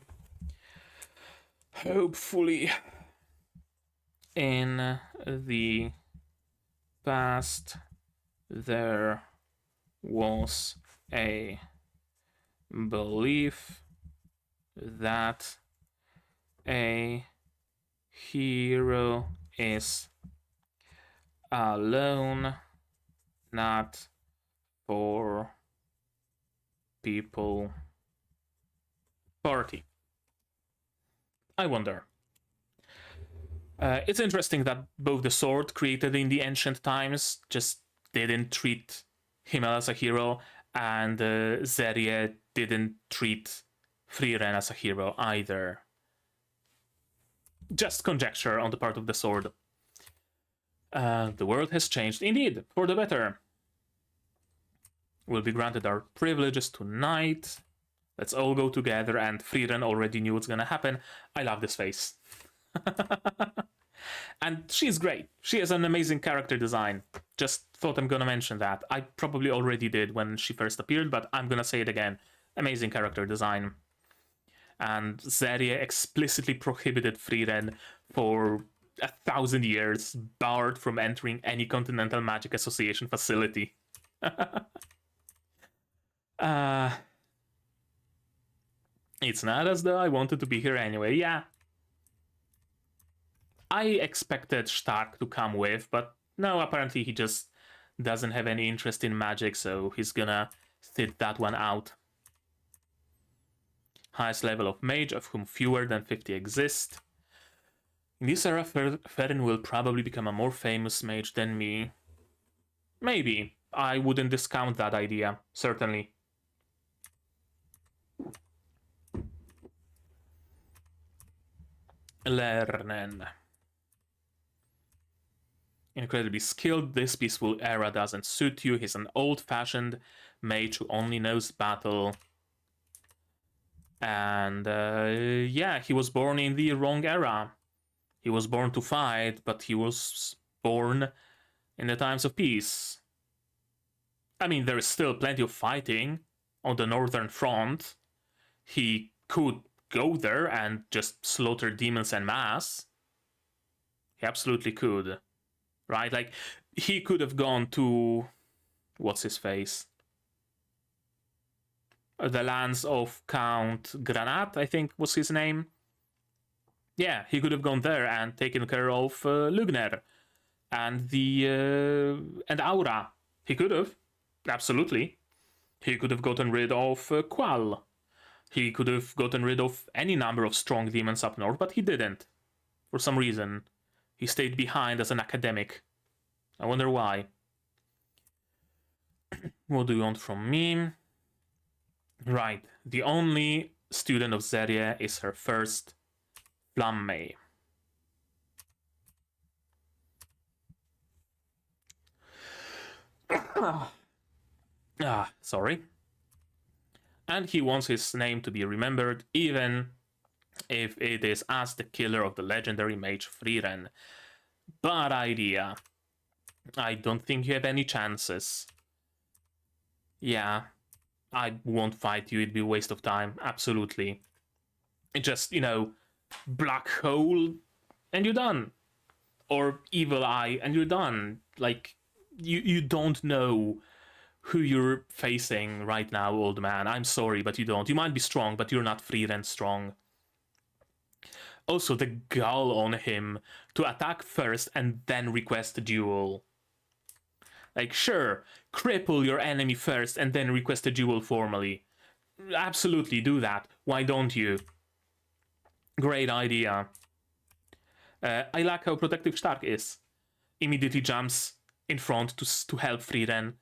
in the past there was a belief that a hero is alone, not for people party. I wonder. It's interesting that both the sword created in the ancient times just didn't treat Himmel as a hero, and Zeria didn't treat Frieren as a hero either. Just conjecture on the part of the sword. The world has changed, indeed, for the better. We'll be granted our privileges tonight. Let's all go together, and Frieren already knew what's gonna happen. I love this face. And she's great. She has an amazing character design. Just thought I'm gonna mention that. I probably already did when she first appeared, but I'm gonna say it again. Amazing character design. And Zeria explicitly prohibited Frieren for 1,000 years, barred from entering any Continental Magic Association facility. It's not as though I wanted to be here anyway. Yeah. I expected Stark to come with, but no, apparently he just doesn't have any interest in magic, so he's gonna sit that one out. Highest level of mage, of whom fewer than 50 exist. In this era, Frieren will probably become a more famous mage than me. Maybe. I wouldn't discount that idea, certainly. Lernen. Incredibly skilled, this peaceful era doesn't suit you. He's an old-fashioned mage who only knows battle. And yeah, he was born in the wrong era. He was born to fight, but he was born in the times of peace. I mean, there is still plenty of fighting on the Northern Front. He could go there and just slaughter demons en masse. He absolutely could. Right? Like, he could have gone to... what's his face? The lands of Count Granat, I think was his name. Yeah, he could have gone there and taken care of Lugner and and Aura. He could have, absolutely. He could have gotten rid of Qual. He could have gotten rid of any number of strong demons up north, but he didn't. For some reason. He stayed behind as an academic. I wonder why. What do you want from me? Right, the only student of Zeria is her first Flamme. Sorry. And he wants his name to be remembered, even if it is as the killer of the legendary mage Frieren. Bad idea. I don't think you have any chances. Yeah. I won't fight you, it'd be a waste of time, absolutely. It just, black hole, and you're done. Or evil eye, and you're done. Like, you don't know who you're facing right now, old man. I'm sorry, but you don't. You might be strong, but you're not Frieren strong. Also, the gall on him to attack first and then request a duel. Like, sure, cripple your enemy first and then request a duel formally. Absolutely, do that. Why don't you? Great idea. I like how protective Stark is. Immediately jumps in front to help Frieren.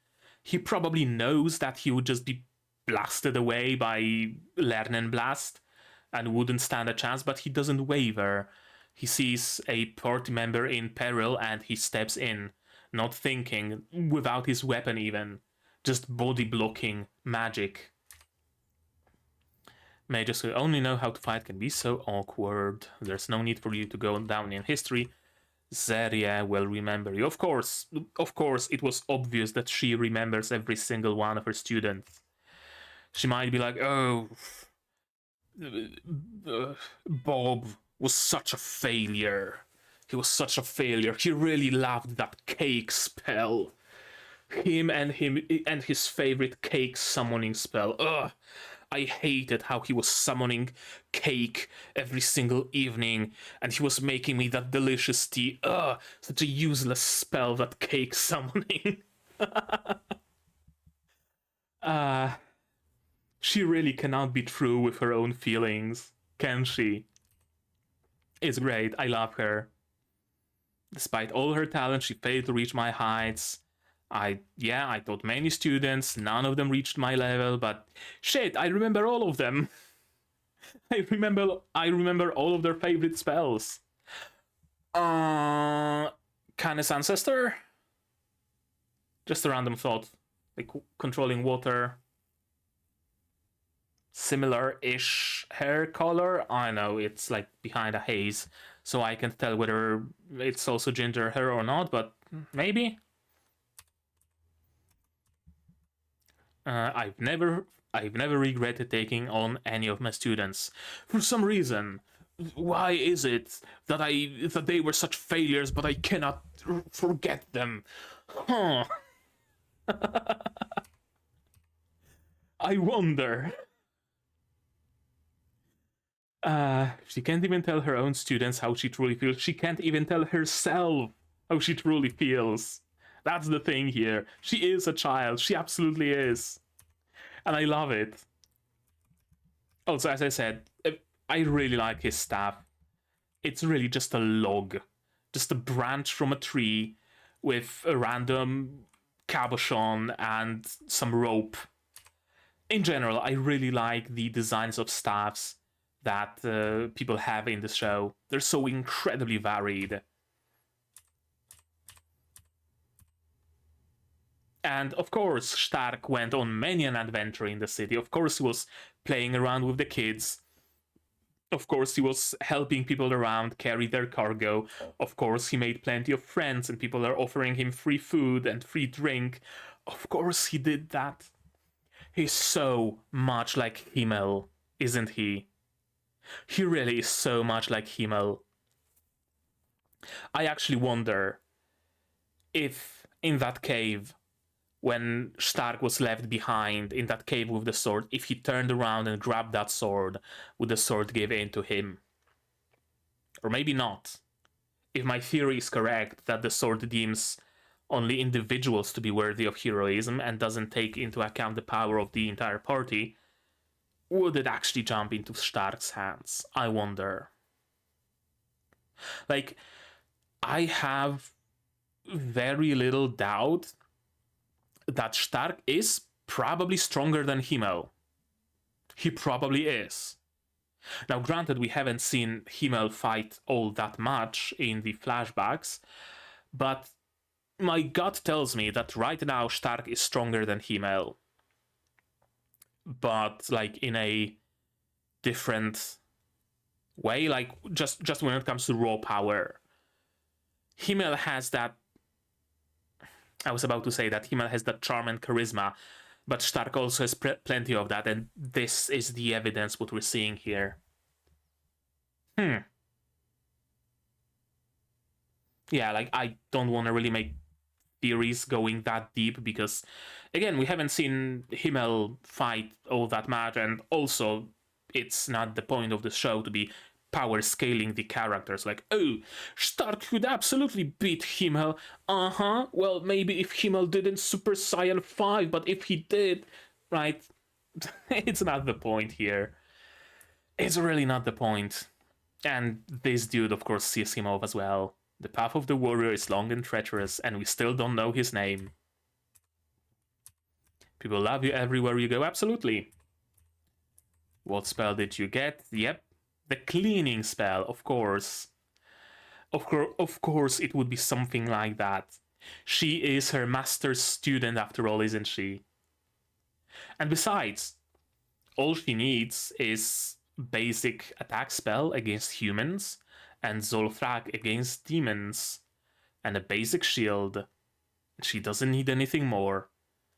He probably knows that he would just be blasted away by Lernen Blast and wouldn't stand a chance, but he doesn't waver. He sees a party member in peril and he steps in, not thinking, without his weapon even. Just body blocking magic. Mages who only know how to fight can be so awkward. There's no need for you to go down in history. Zeria will remember you. Of course, it was obvious that she remembers every single one of her students. She might be like, oh, Bob was such a failure. He was such a failure. He really loved that cake spell. Him and his favorite cake summoning spell. Ugh. I hated how he was summoning cake every single evening, and he was making me that delicious tea. Ugh, such a useless spell, that cake summoning. She really cannot be true with her own feelings, can she? It's great, I love her. Despite all her talent, she failed to reach my heights. I taught many students, none of them reached my level, but shit, I remember all of them. I remember all of their favorite spells. Canis Ancestor? Just a random thought. Like controlling water. Similar-ish hair color. I know, it's like behind a haze, so I can't tell whether it's also ginger hair or not, but maybe? I've never regretted taking on any of my students. For some reason, why is it that they were such failures, but I cannot forget them? Huh. I wonder. She can't even tell her own students how she truly feels. She can't even tell herself how she truly feels. That's the thing here. She is a child. She absolutely is. And I love it. Also, as I said, I really like his staff. It's really just a log. Just a branch from a tree with a random cabochon and some rope. In general, I really like the designs of staffs that people have in the show. They're so incredibly varied. And of course, Stark went on many an adventure in the city. Of course, he was playing around with the kids. Of course, he was helping people around carry their cargo. Of course, he made plenty of friends and people are offering him free food and free drink. Of course, he did that. He's so much like Himmel, isn't he? He really is so much like Himmel. I actually wonder if in that cave, when Stark was left behind in that cave with the sword, if he turned around and grabbed that sword, would the sword give in to him? Or maybe not. If my theory is correct, that the sword deems only individuals to be worthy of heroism and doesn't take into account the power of the entire party, would it actually jump into Stark's hands? I wonder. Like, I have very little doubt that Stark is probably stronger than Himmel. He probably is. Now, granted, we haven't seen Himmel fight all that much in the flashbacks, but my gut tells me that right now Stark is stronger than Himmel. But, like, in a different way, like, just when it comes to raw power. Himmel has that... I was about to say that Himmel has that charm and charisma But Stark also has plenty of that, and this is the evidence what we're seeing here. Yeah, like, I don't want to really make theories going that deep, because, again, we haven't seen Himmel fight all that much, and also, it's not the point of the show to be power scaling the characters, like, oh, Stark could absolutely beat Himmel, well, maybe if Himmel didn't Super Saiyan 5, but if he did, right, it's not the point here. It's really not the point. And this dude, of course, sees him off as well. The path of the warrior is long and treacherous, and we still don't know his name. People love you everywhere you go, absolutely. What spell did you get? Yep, the cleaning spell, of course. Of course it would be something like that. She is her master's student after all, isn't she? And besides, all she needs is basic attack spell against humans, and Zolfrak against demons, and a basic shield. She doesn't need anything more.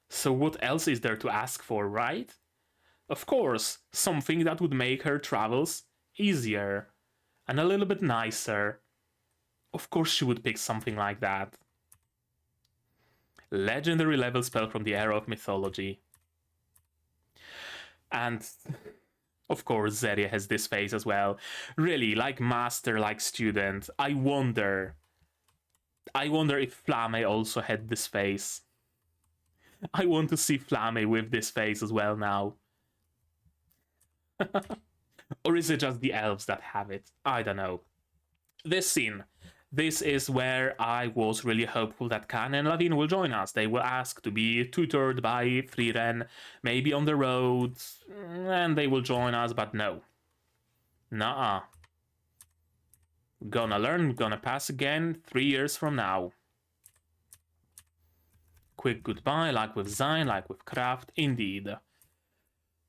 So what else is there to ask for, right? Of course, something that would make her travels easier and a little bit nicer. Of course she would pick something like that. Legendary level spell from the era of mythology. And of course Zeria has this face as well. Really, like master, like student. I wonder if Flamme also had this face. I want to see Flamme with this face as well now. Or is it just the elves that have it? I don't know. This scene. This is where I was really hopeful that Khan and Lavin will join us. They will ask to be tutored by Frieren, maybe on the road, and they will join us, but no. Nuh-uh. Gonna learn, gonna pass again 3 years from now. Quick goodbye, like with Zain, like with Kraft, indeed.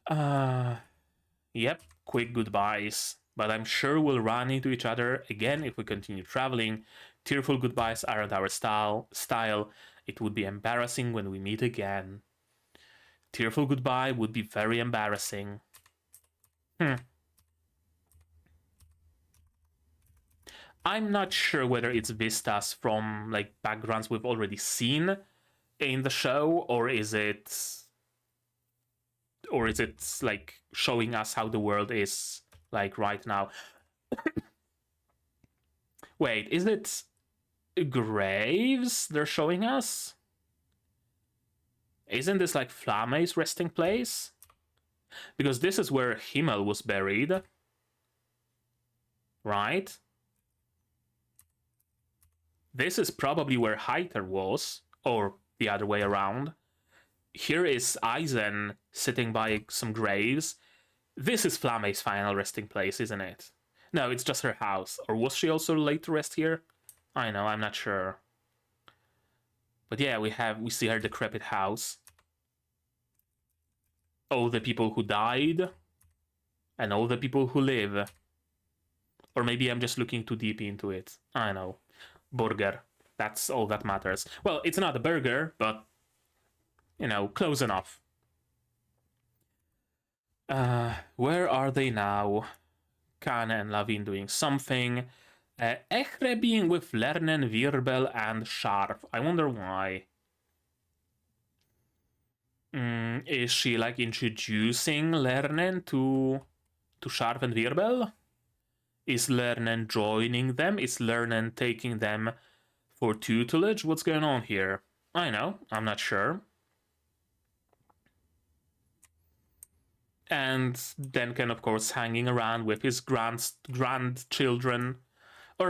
Yep, quick goodbyes. But I'm sure we'll run into each other again if we continue traveling. Tearful goodbyes aren't our style. It would be embarrassing when we meet again. Tearful goodbye would be very embarrassing. I'm not sure whether it's vistas from like backgrounds we've already seen in the show, or is it like showing us how the world is like right now. Wait, is it graves they're showing us? Isn't this like Flamme's resting place? Because this is where Himmel was buried. Right? This is probably where Heiter was, or the other way around. Here is Eisen sitting by some graves. This is Flamme's final resting place, isn't it? No, it's just her house. Or was she also laid to rest here? I know, I'm not sure. But yeah, we see her decrepit house. All the people who died, and all the people who live. Or maybe I'm just looking too deep into it. I know. Burger. That's all that matters. Well, it's not a burger, but, you know, close enough. Where are they now? Kane and Lavin doing something. Echre being with Lernen, Wirbel, and Sharp. I wonder why. Is she like introducing Lernen to Sharp and Wirbel? Is Lernen joining them? Is Lernen taking them for tutelage? What's going on here? I know, I'm not sure. And Denken, of course, hanging around with his grandchildren, or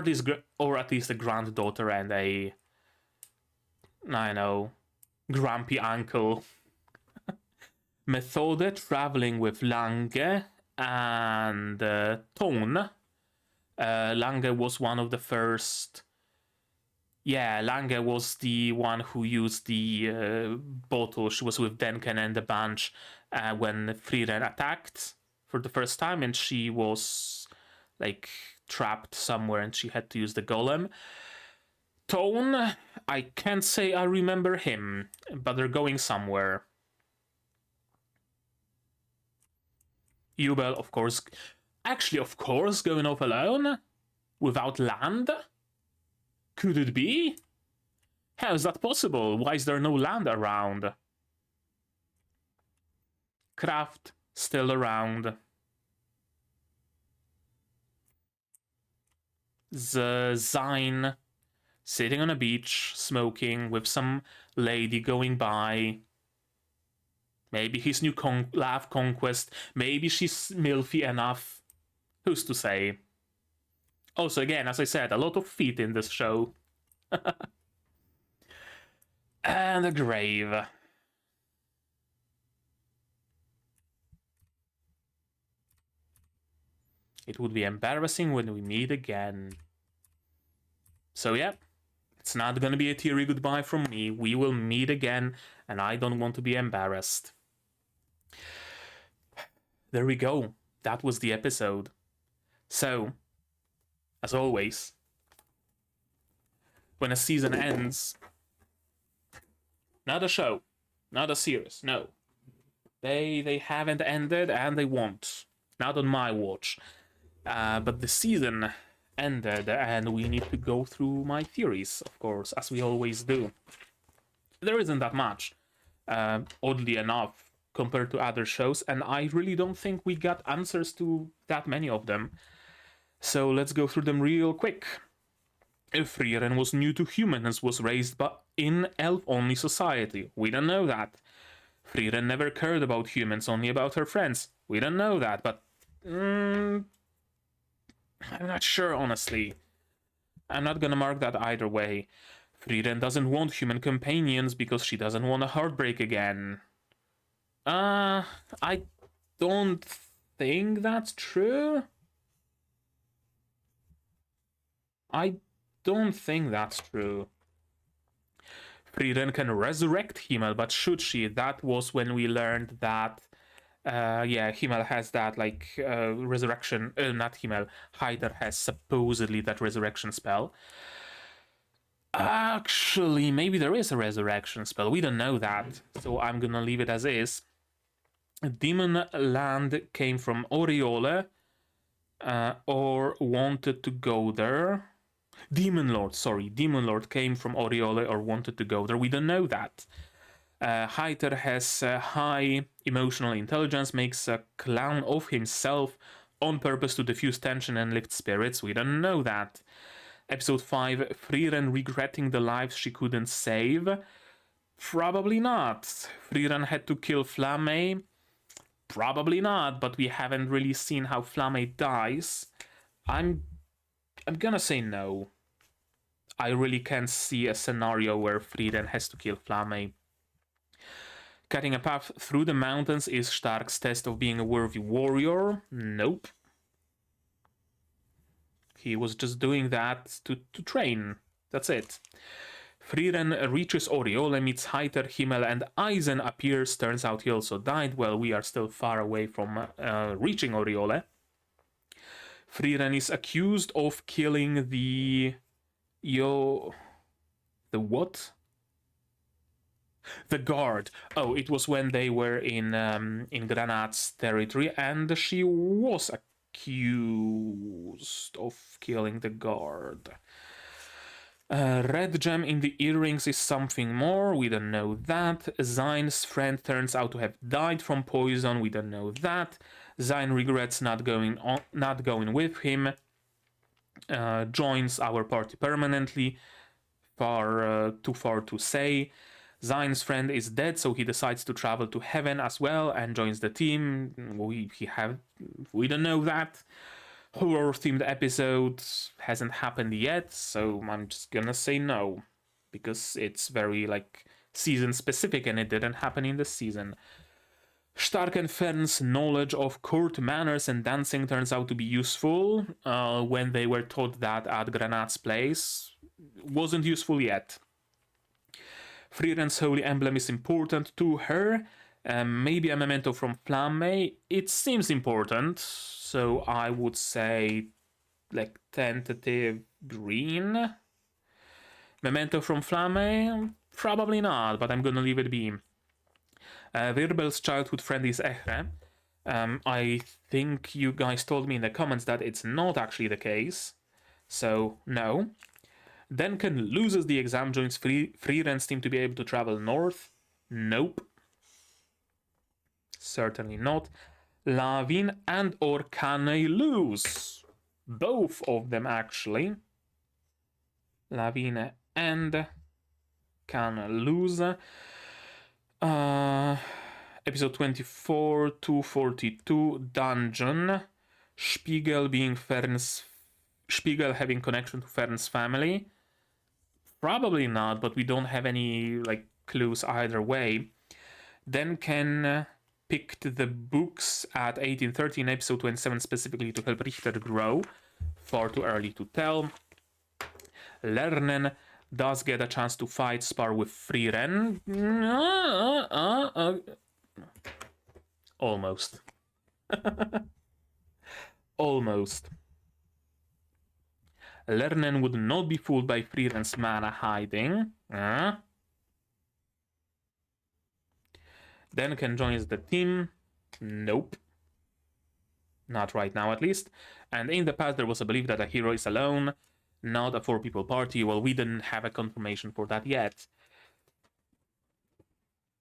at least a granddaughter and a, I know, grumpy uncle. Methode traveling with Lange and Tone. Lange was one of the first. Yeah, Lange was the one who used the bottle. She was with Denken and the bunch when Frieren attacked for the first time, and she was like trapped somewhere and she had to use the golem. Tone, I can't say I remember him, but they're going somewhere. Jubel, of course. Actually, of course, going off alone? Without land? Could it be? How is that possible? Why is there no land around? Craft still around. The Zine sitting on a beach, smoking with some lady going by. Maybe his new love conquest. Maybe she's milfy enough. Who's to say? Also, again, as I said, a lot of feet in this show. And a grave. It would be embarrassing when we meet again. So yeah, it's not gonna be a teary goodbye from me. We will meet again, and I don't want to be embarrassed. There we go. That was the episode. So, as always, when a season ends, not a show, not a series, no. They haven't ended and they won't. Not on my watch. But the season ended and we need to go through my theories, of course, as we always do. There isn't that much, oddly enough, compared to other shows, and I really don't think we got answers to that many of them. So let's go through them real quick. Frieren was new to humans, was raised in elf-only society. We don't know that. Frieren never cared about humans, only about her friends. We don't know that, but I'm not sure, honestly. I'm not gonna mark that either way. Frieren doesn't want human companions because she doesn't want a heartbreak again. I don't think that's true. I don't think that's true. Frieren can resurrect Himmel, but should she? That was when we learned that, yeah, Himmel has that, like, resurrection, not Himmel, Hyder has supposedly that resurrection spell. Actually, maybe there is a resurrection spell, we don't know that, so I'm gonna leave it as is. Demon Land came from Oriole, or wanted to go there. Demon Lord came from Oriole or wanted to go there. We don't know that. Hyder has high emotional intelligence, makes a clown of himself on purpose to diffuse tension and lift spirits. We don't know that. Episode 5, Frieren regretting the lives she couldn't save. Probably not. Frieren had to kill Flamme. Probably not, but we haven't really seen how Flamme dies. I'm gonna say no. I really can't see a scenario where Frieren has to kill Flamme. Cutting a path through the mountains is Stark's test of being a worthy warrior. Nope. He was just doing that to train. That's it. Frieren reaches Oriole, meets Hyder, Himmel, and Eisen appears. Turns out he also died. Well, we are still far away from reaching Oriole. Frieren is accused of killing the what? The guard. Oh, it was when they were in Granat's territory, and she was accused of killing the guard. Red gem in the earrings is something more. We don't know that. Zine's friend turns out to have died from poison. We don't know that. Zine regrets not going with him. Joins our party permanently. Too far to say. Zine's friend is dead, so he decides to travel to heaven as well and joins the team. We don't know that. Horror-themed episode hasn't happened yet, so I'm just gonna say no, because it's very, like, season-specific and it didn't happen in this season. Stark and Fern's knowledge of court manners and dancing turns out to be useful when they were taught that at Granat's place. Wasn't useful yet. Frieren's holy emblem is important to her. Maybe a memento from Flamme. It seems important, so I would say, like, tentative green. Memento from Flamme? Probably not, but I'm gonna leave it be. Wirbel's childhood friend is Ehre. I think you guys told me in the comments that it's not actually the case, so no. Denken loses the exam, joins Frieren's team to be able to travel north. Nope. Certainly not. Lavin and or Kane lose. Both of them, actually. Lavin and Kane lose. Episode 24, 242, Dungeon. Spiegel being Fern's... Spiegel having connection to Fern's family. Probably not, but we don't have any, like, clues either way. Then Ken picked the books at 1813, episode 27, specifically to help Richter grow. Far too early to tell. Lernen does get a chance to fight spar with Frieren. Almost. Almost. Lernen would not be fooled by Frieren's mana hiding. Then Ken joins the team. Nope. Not right now, at least. And in the past, there was a belief that a hero is alone, not a 4-people party. Well, we didn't have a confirmation for that yet.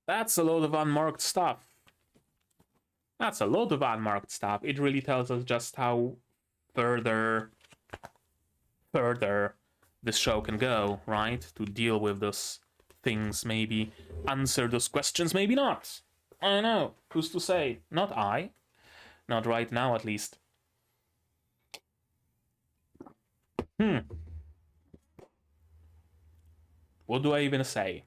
That's a lot of unmarked stuff. That's a lot of unmarked stuff. It really tells us just how further this show can go, right? To deal with those things, maybe answer those questions, maybe not. I don't know. Who's to say? Not I. Not right now, at least. What do I even say?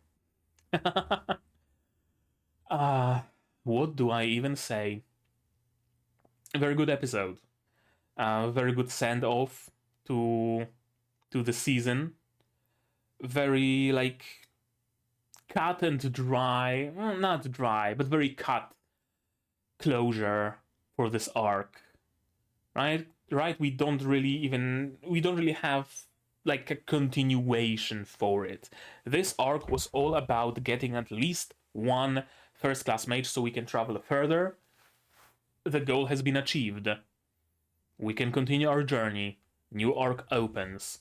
What do I even say? A very good episode. Very good send-off to the season. Very, like, cut and dry. Well, not dry, but very cut closure for this arc. Right? We don't really have like a continuation for it. This arc was all about getting at least one first-class mage so we can travel further. The goal has been achieved. We can continue our journey. New arc opens.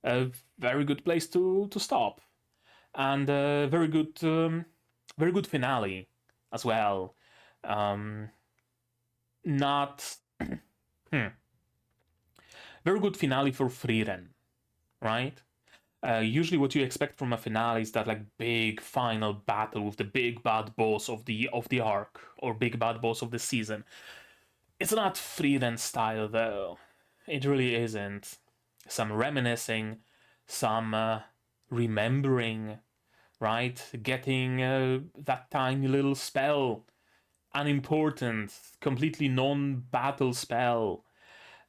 A very good place to stop. And a very good finale as well. Not... Very good finale for Frieren, right? Usually what you expect from a finale is that like big final battle with the big bad boss of the arc, or big bad boss of the season. It's not Frieren style though. It really isn't. Some reminiscing, some remembering, right? Getting that tiny little spell. Unimportant, completely non-battle spell.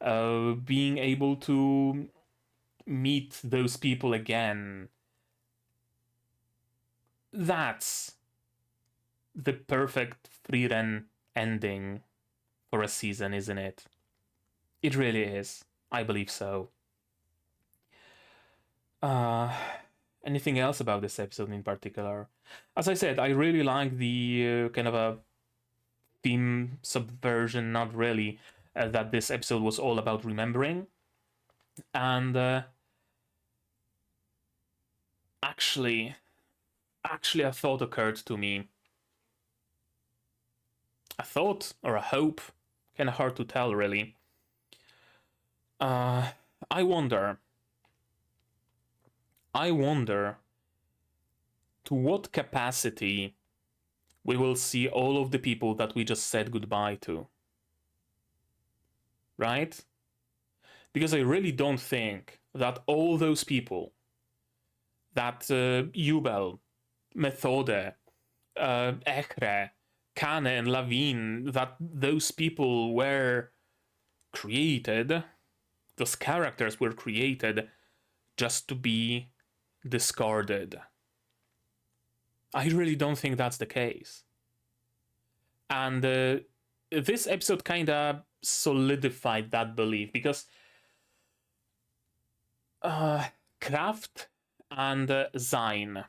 Being able to meet those people again. That's the perfect Frieren ending for a season, isn't it? It really is. I believe so. Anything else about this episode in particular? As I said, I really like the kind of a theme subversion, not really, that this episode was all about remembering. And actually a thought occurred to me. A thought or a hope, kind of hard to tell really. I wonder to what capacity we will see all of the people that we just said goodbye to. Right? Because I really don't think that all those people, that Jubel, Methode, Echre, Kane and Lavin, that those people were created, those characters were created just to be discarded. I really don't think that's the case. And this episode kind of solidified that belief, because Kraft and Zine,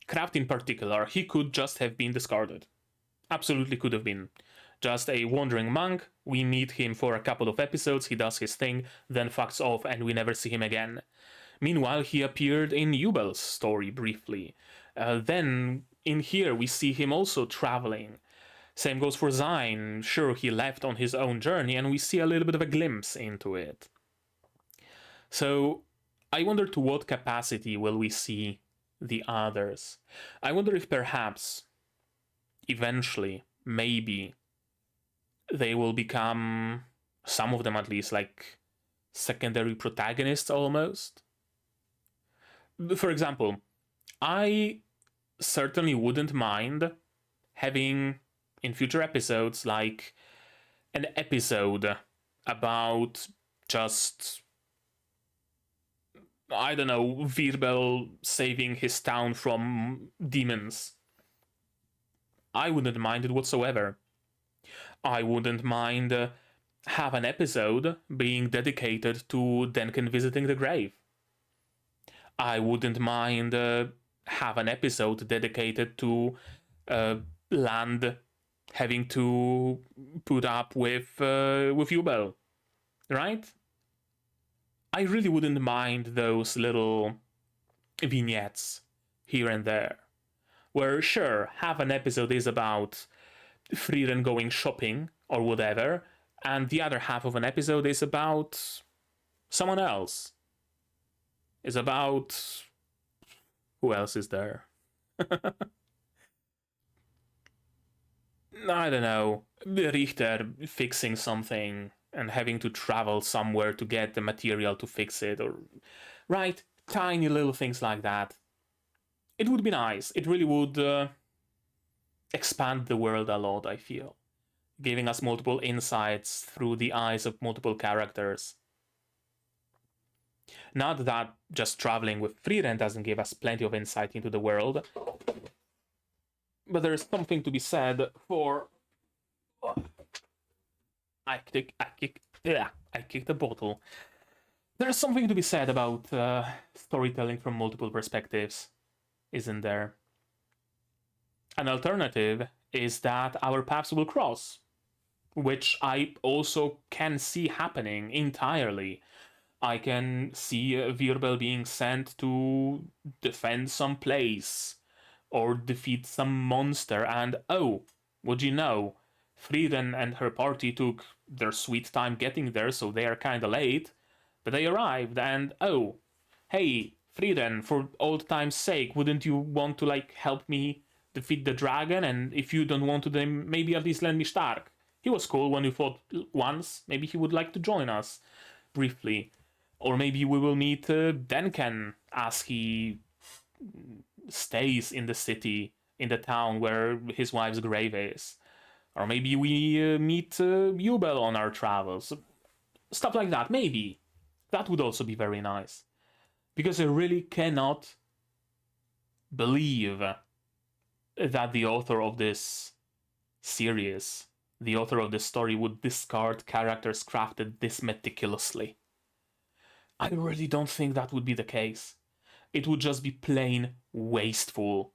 Kraft in particular, he could just have been discarded. Absolutely could have been. Just a wandering monk. We meet him for a couple of episodes, he does his thing, then fucks off, and we never see him again. Meanwhile, he appeared in Yubel's story briefly. Then, in here, we see him also traveling. Same goes for Zain. Sure, he left on his own journey, and we see a little bit of a glimpse into it. So, I wonder to what capacity will we see the others. I wonder if perhaps, eventually, maybe, they will become, some of them at least, like secondary protagonists almost. For example, I certainly wouldn't mind having in future episodes like an episode about just, I don't know, Virbel saving his town from demons. I wouldn't mind it whatsoever. I wouldn't mind have an episode being dedicated to Denken visiting the grave. I wouldn't mind have an episode dedicated to Land having to put up with Yubel, right? I really wouldn't mind those little vignettes here and there, where sure, half an episode is about Frieren going shopping or whatever, and the other half of an episode is about someone else. Is about... who else is there? I don't know. Richter fixing something and having to travel somewhere to get the material to fix it, or... right? Tiny little things like that. It would be nice. It really would expand the world a lot, I feel. Giving us multiple insights through the eyes of multiple characters. Not that just traveling with Frieren doesn't give us plenty of insight into the world, but there's something to be said for... I kicked the bottle. There's something to be said about storytelling from multiple perspectives, isn't there? An alternative is that our paths will cross, which I also can see happening entirely. I can see Virbel being sent to defend some place or defeat some monster, and oh, would you know, Frieren and her party took their sweet time getting there, so they are kinda late, but they arrived, and oh, hey, Frieren, for old time's sake, wouldn't you want to, like, help me defeat the dragon? And if you don't want to, then maybe at least lend me Stark. He was cool when we fought once, maybe he would like to join us, briefly. Or maybe we will meet Denken as he stays in the city, in the town where his wife's grave is. Or maybe we meet Yubel on our travels. Stuff like that, maybe. That would also be very nice. Because I really cannot believe that the author of this series, the author of this story, would discard characters crafted this meticulously. I really don't think that would be the case. It would just be plain wasteful.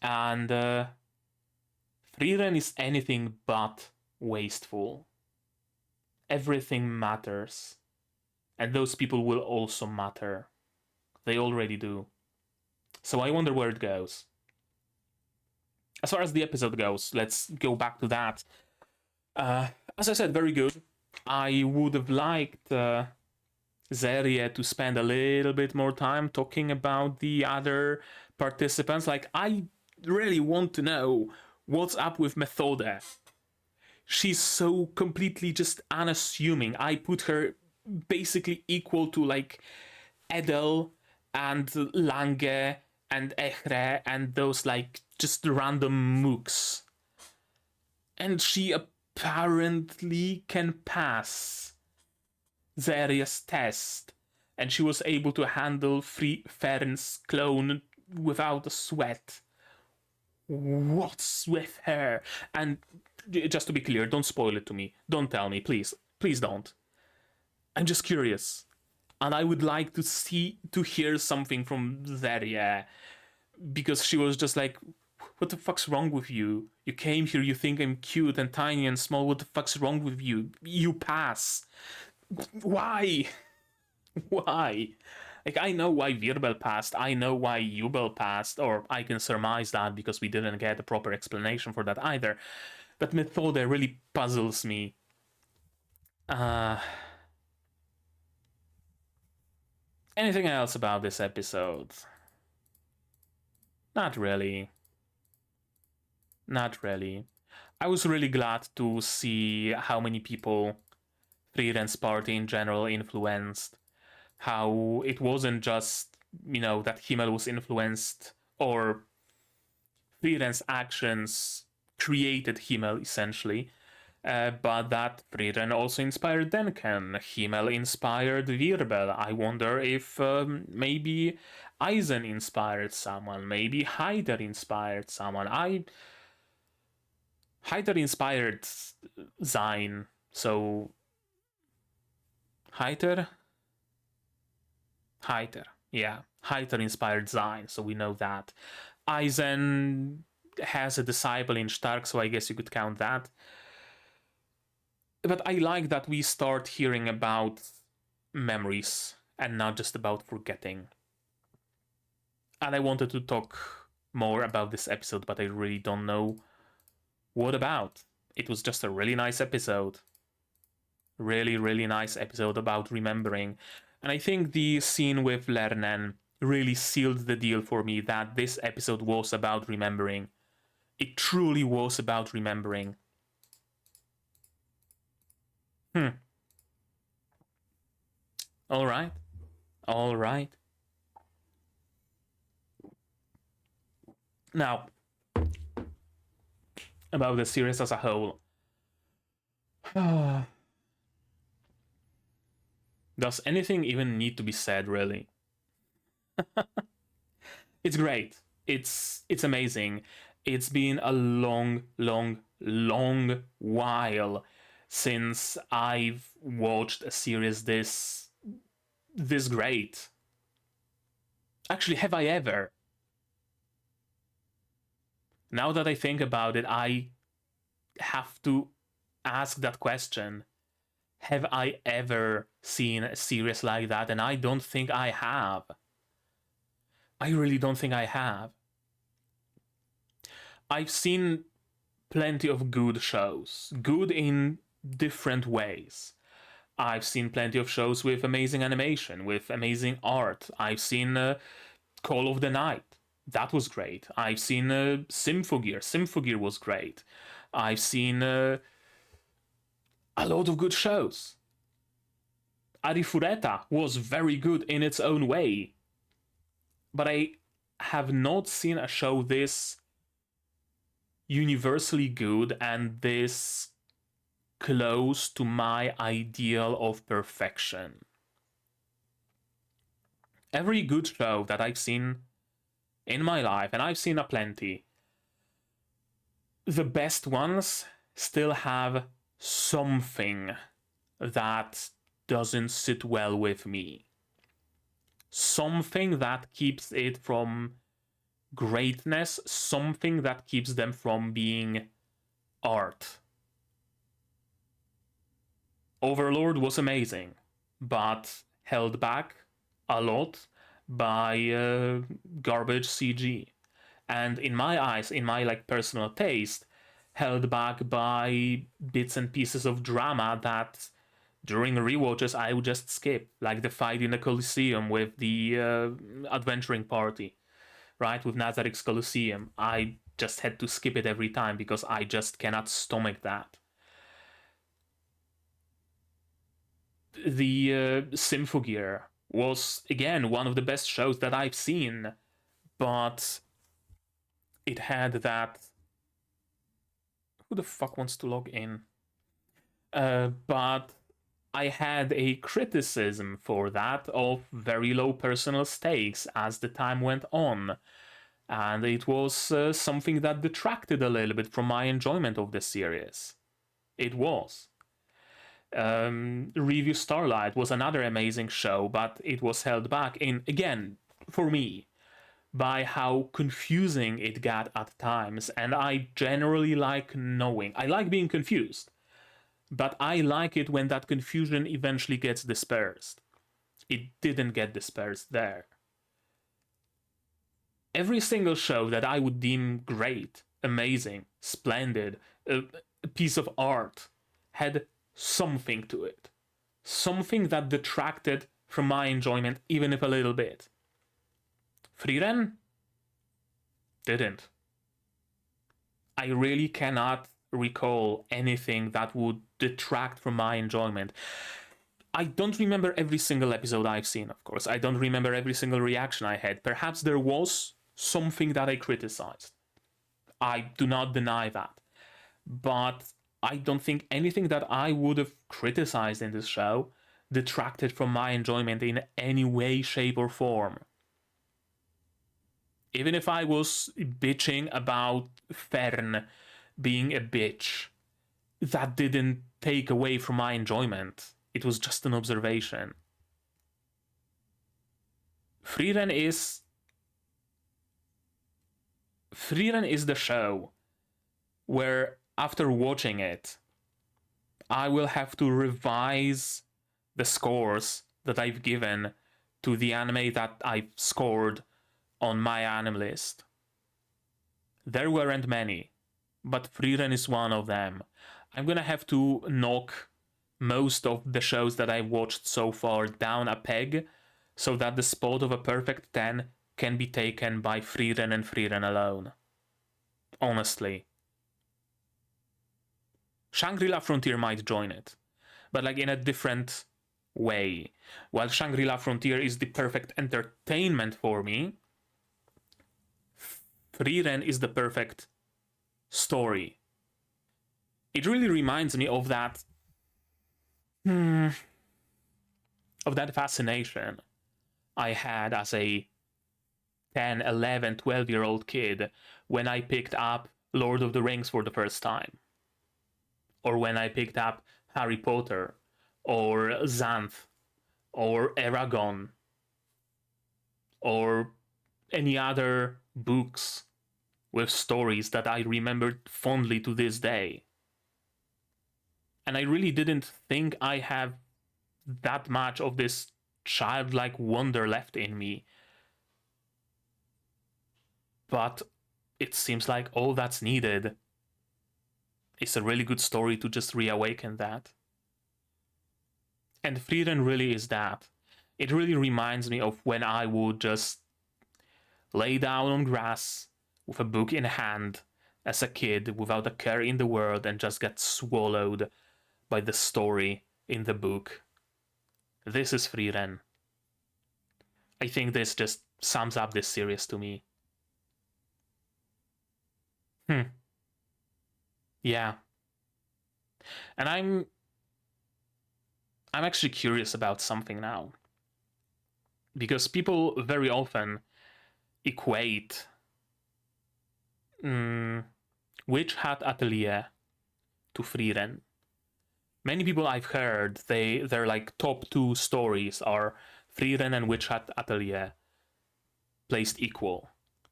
And Frieren is anything but wasteful. Everything matters. And those people will also matter. They already do. So I wonder where it goes. As far as the episode goes, let's go back to that. As I said, very good. I would have liked Zeria to spend a little bit more time talking about the other participants. Like, I really want to know what's up with Methode. She's so completely just unassuming. I put her basically equal to, like, Edel and Lange and Echre and those, like, just random mooks. And she apparently can pass Zeria's test, and she was able to handle Frieren's clone without a sweat. What's with her? And just to be clear, don't spoil it to me. Don't tell me, please. Please don't. I'm just curious. And I would like to hear something from Zeria, because she was just like, What the fuck's wrong with you? You came here, you think I'm cute and tiny and small. What the fuck's wrong with you? You pass. Why? Why? Like, I know why Virbel passed, I know why Jubel passed, or I can surmise that because we didn't get a proper explanation for that either. But Methode really puzzles me. Anything else about this episode? Not really. Not really. I was really glad to see how many people Frieren's party in general influenced. How it wasn't just, you know, that Himmel was influenced, or Frieren's actions created Himmel, essentially, but that Frieren also inspired Denken. Himmel inspired Wirbel. I wonder if maybe Eisen inspired someone, maybe Heider inspired someone. Heider inspired Sein, so... Heider, yeah. Heider inspired Sein, so we know that. Eisen has a disciple in Stark, so I guess you could count that. But I like that we start hearing about memories and not just about forgetting. And I wanted to talk more about this episode, but I really don't know what about. It was just a really nice episode. Really, really nice episode about remembering. And I think the scene with Lernen really sealed the deal for me that this episode was about remembering. It truly was about remembering. Alright. Alright. Now, about the series as a whole. Does anything even need to be said, really? It's great. It's amazing. It's been a long while since I've watched a series this great. Actually, have I ever? Now that I think about it, I have to ask that question. Have I ever seen a series like that? And I don't think I have. I really don't think I have. I've seen plenty of good shows. Good in different ways. I've seen plenty of shows with amazing animation, with amazing art. I've seen Call of the Night. That was great. I've seen Symphogear. Symphogear was great. I've seen a lot of good shows. Arifureta was very good in its own way. But I have not seen a show this universally good and this close to my ideal of perfection. Every good show that I've seen in my life, and I've seen a plenty, the best ones still have something that doesn't sit well with me. Something that keeps it from greatness, something that keeps them from being art. Overlord was amazing, but held back a lot by garbage CG. And in my eyes, in my personal taste, held back by bits and pieces of drama that during rewatches I would just skip, like the fight in the Colosseum with the adventuring party, right, with Nazaryk's Colosseum. I just had to skip it every time because I just cannot stomach that. The Symphogear was, again, one of the best shows that I've seen, but it had that... Who the fuck wants to log in? But I had a criticism for that of very low personal stakes as the time went on. And it was something that detracted a little bit from my enjoyment of the series. It was. Review Starlight was another amazing show, but it was held back in, again, for me, by how confusing it got at times, and I generally like knowing. I like being confused, but I like it when that confusion eventually gets dispersed. It didn't get dispersed there. Every single show that I would deem great, amazing, splendid, a piece of art, had something to it. Something that detracted from my enjoyment, even if a little bit. Frieren didn't. I really cannot recall anything that would detract from my enjoyment. I don't remember every single episode I've seen, of course. I don't remember every single reaction I had. Perhaps there was something that I criticized. I do not deny that. But I don't think anything that I would have criticized in this show detracted from my enjoyment in any way, shape, or form. Even if I was bitching about Fern being a bitch, that didn't take away from my enjoyment. It was just an observation. Frieren is the show where, after watching it, I will have to revise the scores that I've given to the anime that I've scored on my anime list. There weren't many, but Frieren is one of them. I'm gonna have to knock most of the shows that I've watched so far down a peg so that the spot of a perfect 10 can be taken by Frieren and Frieren alone. Honestly. Shangri-La Frontier might join it, but like in a different way. While Shangri-La Frontier is the perfect entertainment for me, Frieren is the perfect story. It really reminds me of that fascination I had as a 10, 11, 12-year-old kid when I picked up Lord of the Rings for the first time. Or when I picked up Harry Potter, or Xanth, or Eragon, or any other books with stories that I remembered fondly to this day. And I really didn't think I have that much of this childlike wonder left in me. But it seems like all that's needed is a really good story to just reawaken that. And Frieren really is that. It really reminds me of when I would just lay down on grass with a book in hand as a kid without a care in the world and just get swallowed by the story in the book. This is Frieren. I think this just sums up this series to me. Yeah. And I'm actually curious about something now. Because people very often equate Witch Hat Atelier to Frieren. Many people I've heard, their like top 2 stories are Frieren and Witch Hat Atelier placed equal.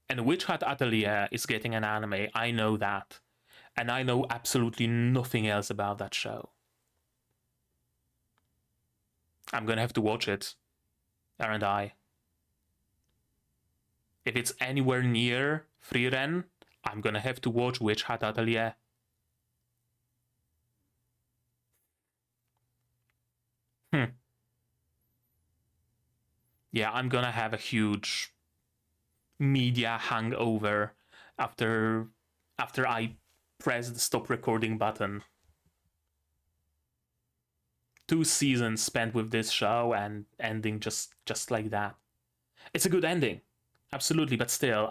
And Witch Hat Atelier is getting an anime, I know that. And I know absolutely nothing else about that show. I'm gonna have to watch it, aren't I? If it's anywhere near Frieren, I'm gonna have to watch Witch Hat Atelier. Yeah, I'm gonna have a huge media hangover after I press the stop recording button. 2 seasons spent with this show and ending just like that. It's a good ending, absolutely, but still,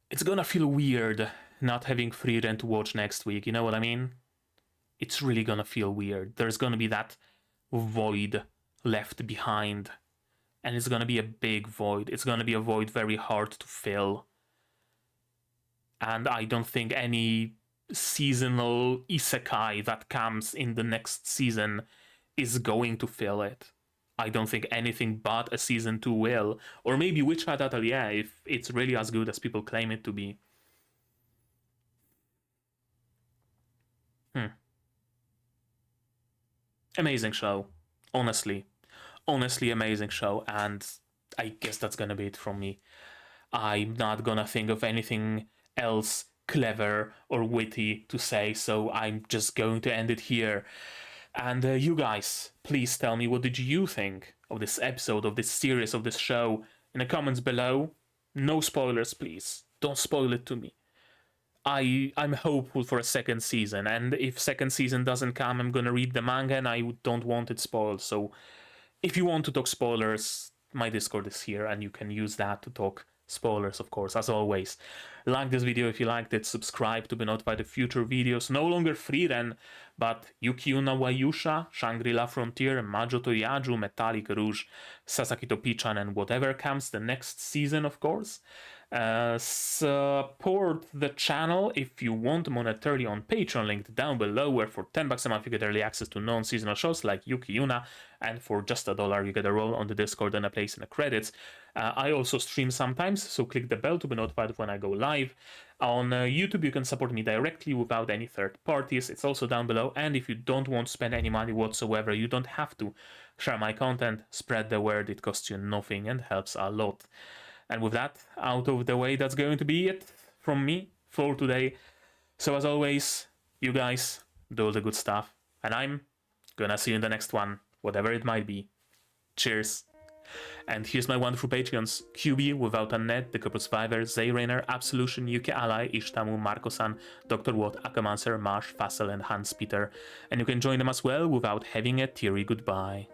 it's gonna feel weird not having Frieren to watch next week, you know what I mean? It's really gonna feel weird. There's gonna be that void left behind, and it's gonna be a big void. It's gonna be a void very hard to fill. And I don't think any seasonal isekai that comes in the next season is going to fill it. I don't think anything but a season 2 will. Or maybe Witchhat Atelier, if it's really as good as people claim it to be. Amazing show. Honestly. Honestly, amazing show. And I guess that's gonna be it from me. I'm not gonna think of anything else clever or witty to say, so I'm just going to end it here. And you guys, please tell me, what did you think of this episode, of this series, of this show, in the comments below. No spoilers, please. Don't spoil it to me. I'm hopeful for a second season, and if second season doesn't come, I'm gonna read the manga, and I don't want it spoiled. So if you want to talk spoilers, my Discord is here, and you can use that to talk spoilers, of course, as always. Like this video if you liked it, subscribe to be notified of future videos. No longer Frieren, but Yukiuna Wayusha, Shangri-La Frontier, Majo to Yaju, Metallic Rouge, Sasaki to Pichan, and whatever comes the next season, of course. Support the channel if you want monetarily on Patreon, linked down below, where for $10 a month you get early access to non-seasonal shows like Yuki Yuna, and for just $1 you get a role on the Discord and a place in the credits. I also stream sometimes, so click the bell to be notified when I go live. On YouTube you can support me directly without any third parties, it's also down below, and if you don't want to spend any money whatsoever, you don't have to share my content, spread the word, it costs you nothing and helps a lot. And with that out of the way, that's going to be it from me for today. So as always, you guys do all the good stuff, and I'm gonna see you in the next one, whatever it might be. Cheers. And here's my wonderful Patreons: QB, Without a Net, The Couple Survivor, Zayrainer, Absolution, Yuki Ally, Ishtamu, Marco-san, Dr. Watt, Akamancer, Marsh, Fassel, and Hans Peter. And you can join them as well without having a teary goodbye.